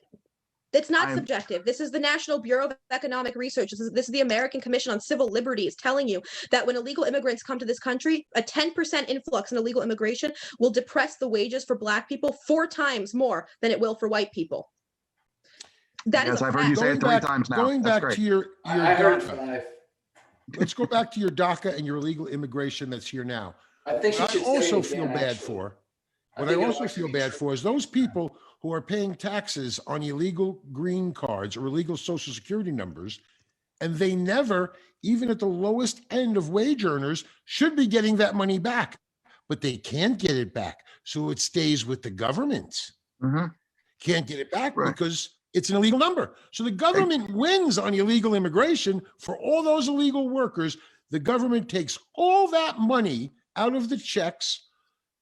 It's not I'm- subjective. This is the National Bureau of Economic Research. This is the American Commission on Civil Liberties telling you that when illegal immigrants come to this country, a 10% influx in illegal immigration will depress the wages for Black people 4 times more than it will for white people. That is Yes, a I've heard you fact. say it 3 times now. Going That's back great. to your I heard DACA. 5. Let's go back to your DACA and your illegal immigration that's here now. I think she What I should say also it feel again, bad actually. for, I what I think it'll also actually feel be bad true. for is those people who are paying taxes on illegal green cards or illegal social security numbers, and they never, even at the lowest end of wage earners, should be getting that money back, but they can't get it back. So it stays with the government. Mhm. Can't get it back Right. because it's an illegal number. So the government wins on illegal immigration for all those illegal workers. The government takes all that money out of the checks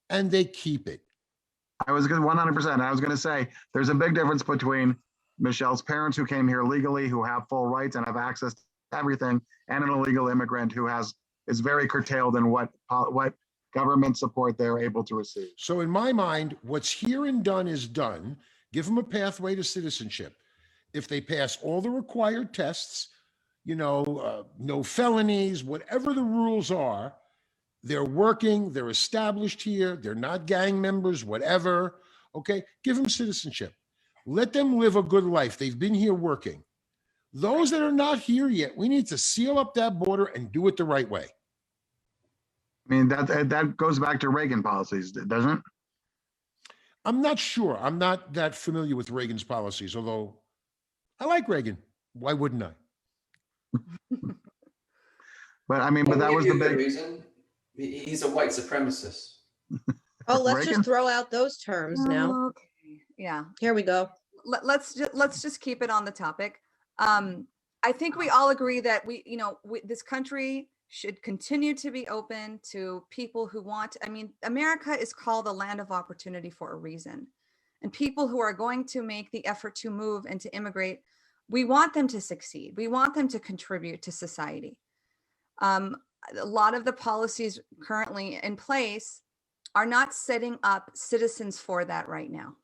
and they keep it. I was going 100%. I was going to say there's a big difference between Michelle's parents who came here legally, who have full rights and have access to everything, and an illegal immigrant who is very curtailed in what government support they're able to receive. So in my mind, what's here and done is done. Give them a pathway to citizenship. If they pass all the required tests, no felonies, whatever the rules are, they're working, they're established here, they're not gang members, whatever. Okay, give them citizenship. Let them live a good life. They've been here working. Those that are not here yet, we need to seal up that border and do it the right way. I mean, that goes back to Reagan policies, doesn't it? I'm not sure. I'm not that familiar with Reagan's policies, although I like Reagan. Why wouldn't I? But I mean, but that I'll was give the you a good big, reason. He's a white supremacist. Oh, let's Reagan? just throw out those terms now. Okay. Yeah. Here we go. Let's just keep it on the topic. I think we all agree that this country should continue to be open to people who want. I mean, America is called the land of opportunity for a reason, and people who are going to make the effort to move and to immigrate, we want them to succeed. We want them to contribute to society. A lot of the policies currently in place are not setting up citizens for that right now.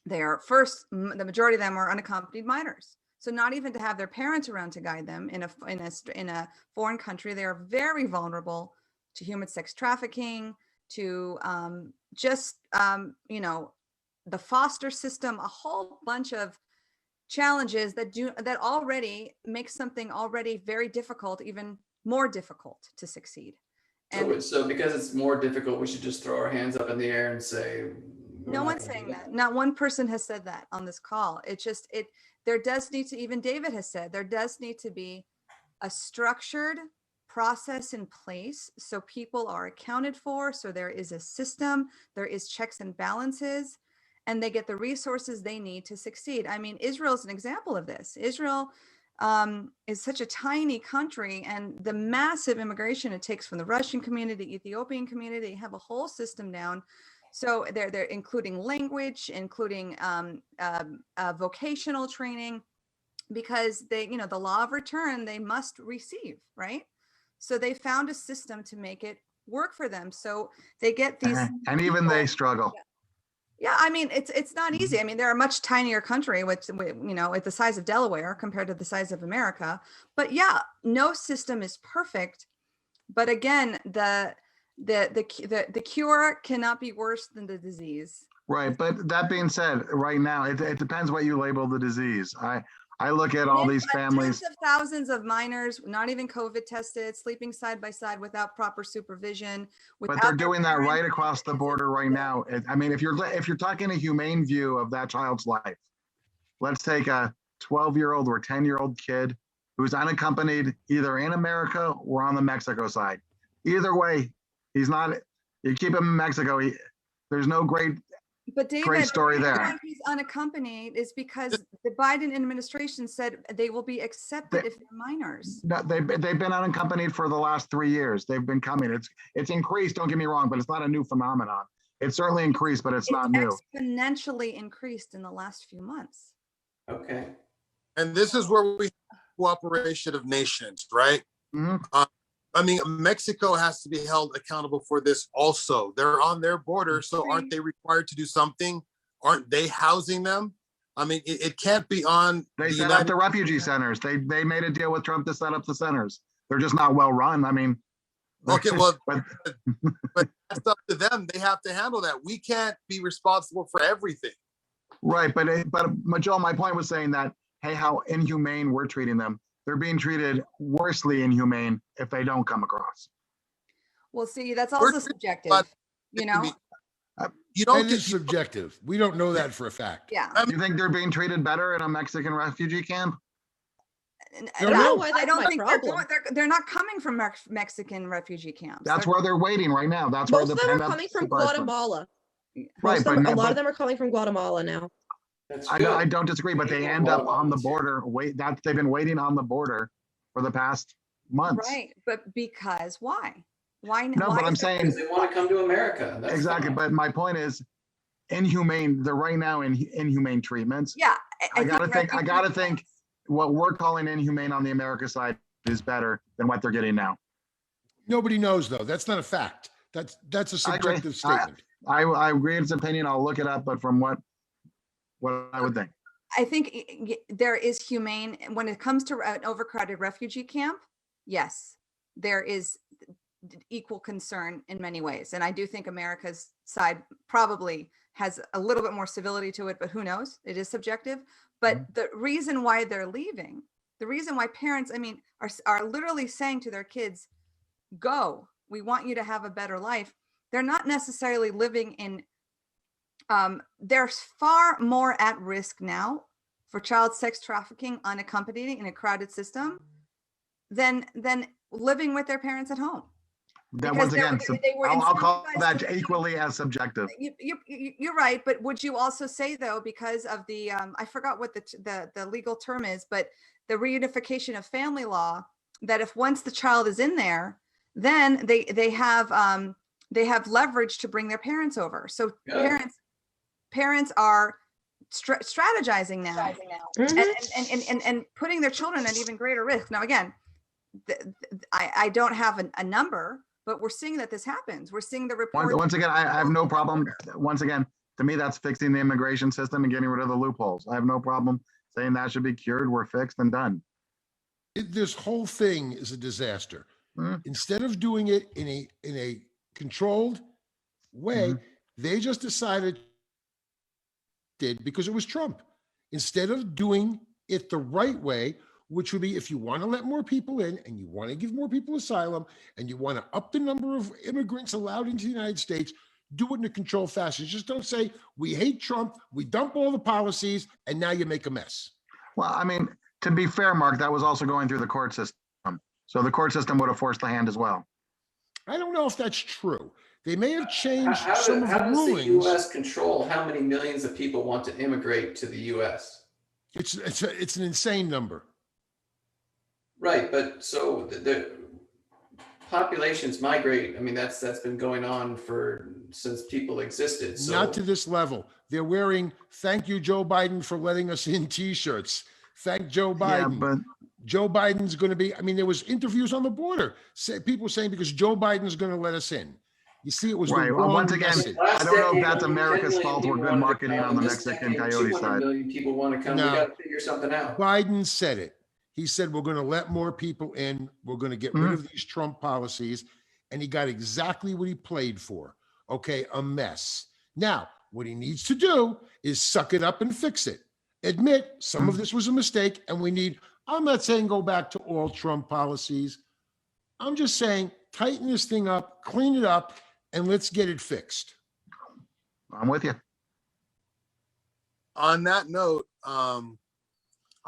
They are the majority of them are unaccompanied minors. So not even to have their parents around to guide them in a foreign country, they are very vulnerable to human sex trafficking, to the foster system, a whole bunch of challenges that already make something already very difficult, even more difficult to succeed. And So because it's more difficult, we should just throw our hands up in the air and say, we're no not one's gonna do saying that. Not one person has said that on this call. It's just, there does need to, even David has said, there does need to be a structured process in place so people are accounted for, so there is a system, there is checks and balances, and they get the resources they need to succeed. I mean, Israel is an example of this. Israel is such a tiny country, and the massive immigration it takes from the Russian community, Ethiopian community, have a whole system down. So they're including language, including vocational training, because they, you know, the law of return, they must receive, right? So they found a system to make it work for them. So they get these, and even they struggle. yeah, I mean, it's not easy. I mean, they're a much tinier country, which, you know, at the size of Delaware compared to the size of America. But yeah, no system is perfect. But again, the cure cannot be worse than the disease. Right, but that being said, right now, it depends what you label the disease. I look at all these families. Tens of thousands of minors, not even COVID tested, sleeping side by side without proper supervision. But they're doing that right across the border right now. I mean, if you're talking a humane view of that child's life, let's take a 12-year-old or 10-year-old kid who's unaccompanied either in America or on the Mexico side. Either way, he's not, you keep him in Mexico, there's no great story there. Why he's unaccompanied is because the Biden administration said they will be accepted if they're minors. No, they've been unaccompanied for the last 3 years. They've been coming. It's increased, don't get me wrong, but it's not a new phenomenon. It's certainly increased, but it's not new. Exponentially increased in the last few months. Okay. And this is where we have cooperation of nations, right? Mhm. I mean, Mexico has to be held accountable for this also. They're on their border, so aren't they required to do something? Aren't they housing them? I mean, it can't be on. They set up the refugee centers. They made a deal with Trump to set up the centers. They're just not well run. I mean. Okay, well, but that's up to them. They have to handle that. We can't be responsible for everything. Right, but Joel, my point was saying that, hey, how inhumane we're treating them. They're being treated worsely inhumane if they don't come across. Well, see, that's also subjective, you know? You don't get subjective. We don't know that for a fact. Yeah. You think they're being treated better in a Mexican refugee camp? No, I don't think they're not coming from Mexican refugee camps. That's where they're waiting right now. That's where Most of them are coming from Guatemala. Right, a lot of them are coming from Guatemala now. I don't disagree, but they end up on the border. They've been waiting on the border for the past months. Right, but because why? Why? No, but I'm saying Because they want to come to America. That's exactly. fine. But my point is, inhumane. They're right now in inhumane treatments. Yeah, I gotta think. What we're calling inhumane on the America side is better than what they're getting now. Nobody knows though. That's not a fact. That's a subjective statement. I agree it's opinion. I'll look it up, but from what I would think. I think there is humane when it comes to an overcrowded refugee camp. Yes, there is equal concern in many ways. And I do think America's side probably has a little bit more civility to it, but who knows? It is subjective. But the reason why they're leaving, the reason why parents, I mean, are literally saying to their kids, go, we want you to have a better life. They're not necessarily living in, they're far more at risk now for child sex trafficking unaccompanied in a crowded system than living with their parents at home. That once again, I'll call that equally as subjective. You're right, but would you also say though, because of the I forgot what the legal term is, but the reunification of family law, that if once the child is in there, then they have leverage to bring their parents over. So parents are strategizing now, and putting their children at even greater risk. Now again, I don't have a number, but we're seeing that this happens. We're seeing the report. Once again, I have no problem. Once again, to me, that's fixing the immigration system and getting rid of the loopholes. I have no problem saying that should be cured. We're fixed and done. This whole thing is a disaster. Instead of doing it in a controlled way, they just decided because it was Trump. Instead of doing it the right way, which would be if you want to let more people in and you want to give more people asylum and you want to up the number of immigrants allowed into the United States, do it in a controlled fashion. Just don't say, we hate Trump, we dump all the policies, and now you make a mess. Well, I mean, to be fair, Mark, that was also going through the court system. So the court system would have forced the hand as well. I don't know if that's true. They may have changed How some of the does the rulings. U.S. control how many millions of people want to immigrate to the U.S.? It's an insane number. Right, but so the populations migrate. I mean, that's been going on since people existed. So Not to this level. They're wearing "Thank you, Joe Biden, for letting us in" T-shirts. Thank Joe Biden. Yeah, but Joe Biden's going to be. I mean, there was interviews on the border. People saying because Joe Biden's going to let us in. You see, it was right. the Well, wrong once again, message. I don't know if that's Last decade, America's 10 fault or million good people marketing wanted to on the come. This Mexican decade, coyote 200 side. million people want to come. No. We got to figure something out. Biden said it. He said, we're going to let more people in. We're going to get rid of these Trump policies. And he got exactly what he played for. Okay, a mess. Now, what he needs to do is suck it up and fix it. Admit some of this was a mistake and we need, I'm not saying go back to all Trump policies. I'm just saying tighten this thing up, clean it up, and let's get it fixed. I'm with you. On that note, I'm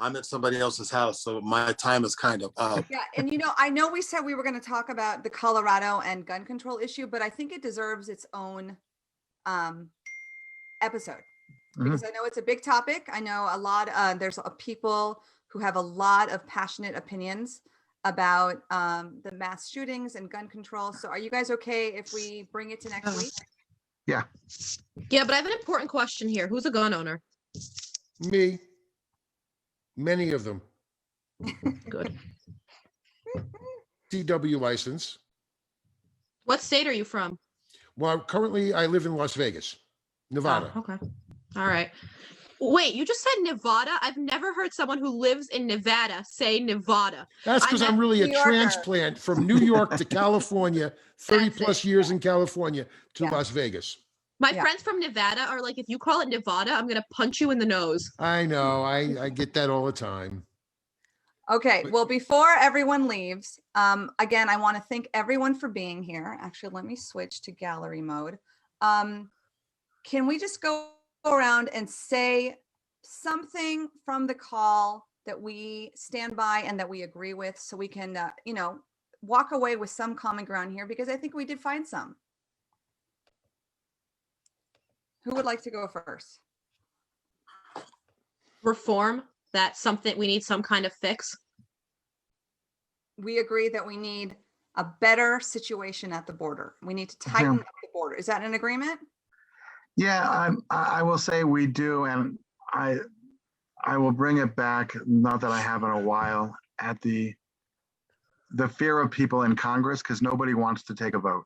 at somebody else's house, so my time is kind of up. Yeah, and I know we said we were going to talk about the Colorado and gun control issue, but I think it deserves its own episode because I know it's a big topic. I know there's people who have a lot of passionate opinions about the mass shootings and gun control. So are you guys okay if we bring it to next week? Yeah. Yeah, but I have an important question here. Who's a gun owner? Me, many of them. Good. CW license. What state are you from? Well, currently I live in Las Vegas, Nevada. Oh, okay. All right. Wait, you just said Nevada? I've never heard someone who lives in Nevada say Nevada. That's because I'm I'm a really a New Yorker. transplant from New York to California, 30 That's plus it. years in California to Yeah. Las Vegas. My Yeah. friends from Nevada are like, if you call it Nevada, I'm going to punch you in the nose. I know, I get that all the time. Okay, But- well, before everyone leaves, again, I want to thank everyone for being here. Actually, let me switch to gallery mode. Can we just go around and say something from the call that we stand by and that we agree with so we can, walk away with some common ground here because I think we did find some. Who would like to go first? Reform, that's something we need some kind of fix. We agree that we need a better situation at the border. We need to tighten up the border. Is that an agreement? Yeah, I will say we do, and I will bring it back, not that I have in a while, at the fear of people in Congress, because nobody wants to take a vote.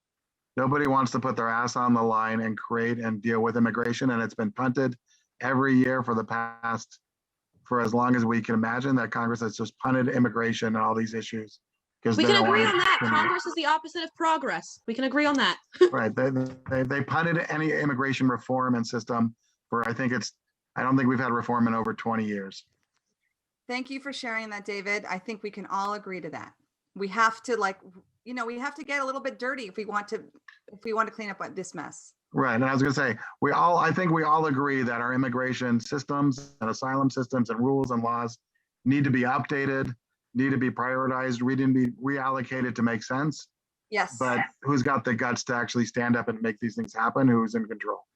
Nobody wants to put their ass on the line and create and deal with immigration, and it's been punted every year for as long as we can imagine that Congress has just punted immigration and all these issues. We they can don't agree want on that. to- Congress is the opposite of progress. We can agree on that. Right, they punted any immigration reform and system for, I don't think we've had reform in over 20 years. Thank you for sharing that, David. I think we can all agree to that. We have to we have to get a little bit dirty if we want to clean up this mess. Right, and I was gonna say, I think we all agree that our immigration systems and asylum systems and rules and laws need to be updated, need to be prioritized, need to be reallocated to make sense. Yes. But who's got the guts to actually stand up and make these things happen? Who's in control?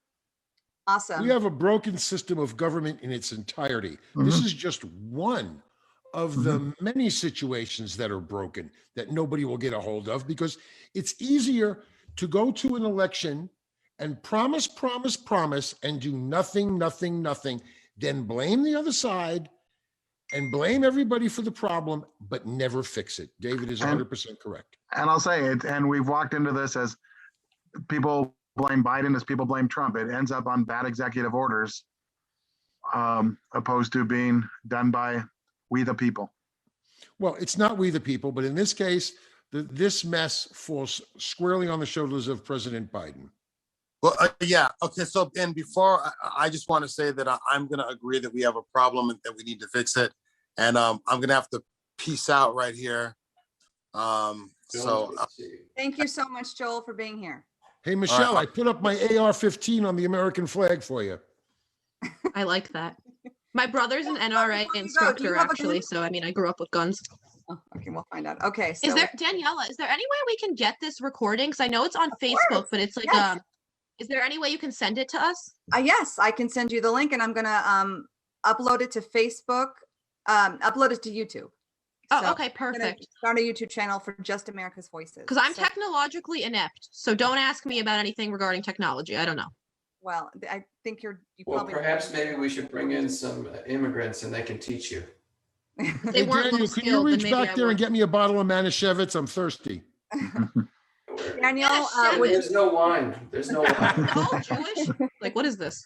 Awesome. We have a broken system of government in its entirety. This is just one of the many situations that are broken that nobody will get a hold of because it's easier to go to an election and promise and do nothing, then blame the other side and blame everybody for the problem, but never fix it. David is 100% correct. And I'll say it, and we've walked into this as people blame Biden, as people blame Trump. It ends up on bad executive orders, opposed to being done by we the people. Well, it's not we the people, but in this case, this mess falls squarely on the shoulders of President Biden. Well, yeah. Okay. So, and before I just want to say that I'm going to agree that we have a problem and that we need to fix it. And I'm gonna have to peace out right here. Thank you so much, Joel, for being here. Hey, Michelle, I put up my AR-15 on the American flag for you. I like that. My brother's an NRA instructor, actually. So, I mean, I grew up with guns. Oh, okay, we'll find out. Okay. So Daniella, is there any way we can get this recording? Because I know it's on Facebook, but it's like, yes. Is there any way you can send it to us? Yes, I can send you the link, and I'm going to upload it to Facebook, upload it to YouTube. Oh, So okay, perfect. Start a YouTube channel for Just America's Voices. Because I'm technologically inept, so don't ask me about anything regarding technology. I don't know. Well, I think well, perhaps maybe we should bring in some immigrants and they can teach you. Hey, Daniel, can you reach back there and get me a bottle of Manischewitz? I'm thirsty. Daniel, there's no wine. There's no wine. All Jewish? Like, what is this?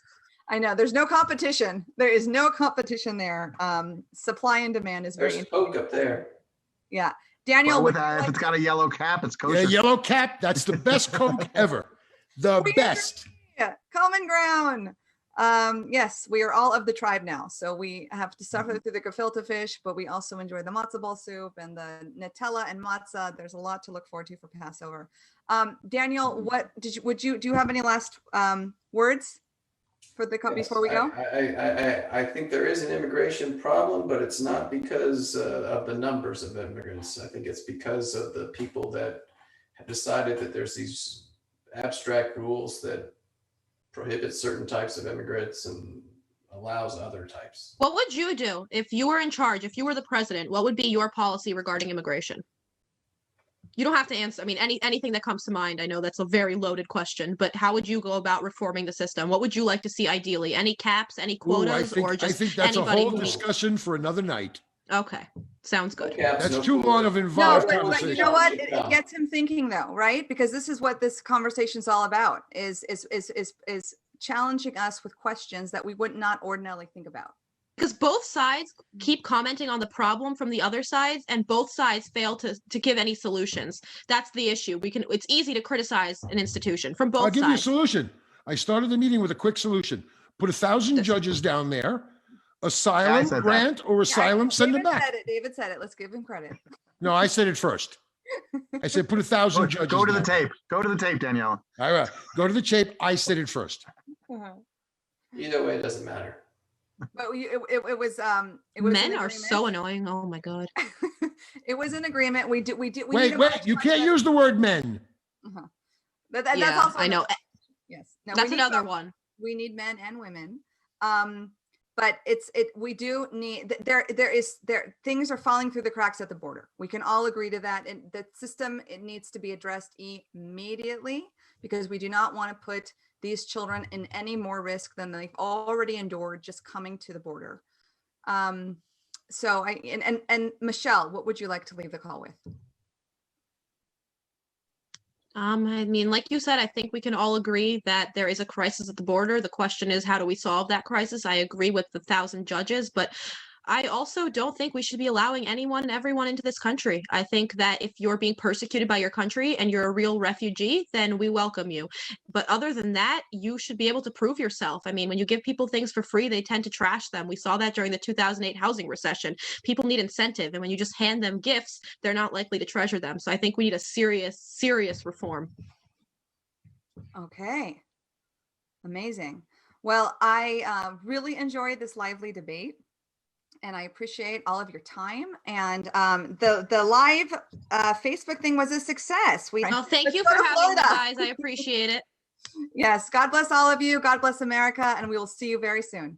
I know there's no competition. There is no competition there. Supply and demand is very. There's Coke up there. Yeah, Daniel. Well, if it's got a yellow cap, it's kosher. Yeah, yellow cap. That's the best Coke ever. The best. Yeah, common ground. Yes, we are all of the tribe now, so we have to suffer through the gefilte fish, but we also enjoy the matzo ball soup and the Nutella and matzah. There's a lot to look forward to for Passover. Daniel, what do you have any last words for the company before we go? I think there is an immigration problem, but it's not because of the numbers of immigrants. I think it's because of the people that have decided that there's these abstract rules that prohibit certain types of immigrants and allows other types. What would you do if you were in charge, if you were the president? What would be your policy regarding immigration? You don't have to answer. I mean, anything that comes to mind. I know that's a very loaded question, but how would you go about reforming the system? What would you like to see ideally? Any caps, any quotas, or just I think that's anybody a whole discussion for another night. Okay, sounds good. That's too long of involved but conversation. you know what? It gets him thinking, though, right? Because this is what this conversation is all about: is challenging us with questions that we would not ordinarily think about. Because both sides keep commenting on the problem from the other sides, and both sides fail to give any solutions. That's the issue. It's easy to criticize an institution from both sides. I'll give you a solution. I started the meeting with a quick solution. Put 1,000 judges down there. Asylum, grant, or asylum, send them back. David said it. Let's give him credit. No, I said it first. I said put 1,000 judges. Go to the tape. Go to the tape, Danielle. All right. Go to the tape. I said it first. Either way, it doesn't matter. But it was men are so annoying. Oh my god. It was an agreement. We Wait. You can't use the word men. That's yeah, also I know. Yes. No, that's another one. We need men and women. But we do need things are falling through the cracks at the border. We can all agree to that. And the system, it needs to be addressed immediately, because we do not want to put these children in any more risk than they've already endured just coming to the border. So Michelle, what would you like to leave the call with? I mean, like you said, I think we can all agree that there is a crisis at the border. The question is, how do we solve that crisis? I agree with the 1,000 judges, but I also don't think we should be allowing anyone and everyone into this country. I think that if you're being persecuted by your country and you're a real refugee, then we welcome you. But other than that, you should be able to prove yourself. I mean, when you give people things for free, they tend to trash them. We saw that during the 2008 housing recession. People need incentive. And when you just hand them gifts, they're not likely to treasure them. So I think we need a serious, serious reform. Okay. Amazing. Well, I really enjoyed this lively debate. And I appreciate all of your time. And the live Facebook thing was a success. Well, thank you for having me, guys. I appreciate it. Yes. God bless all of you. God bless America. And we will see you very soon.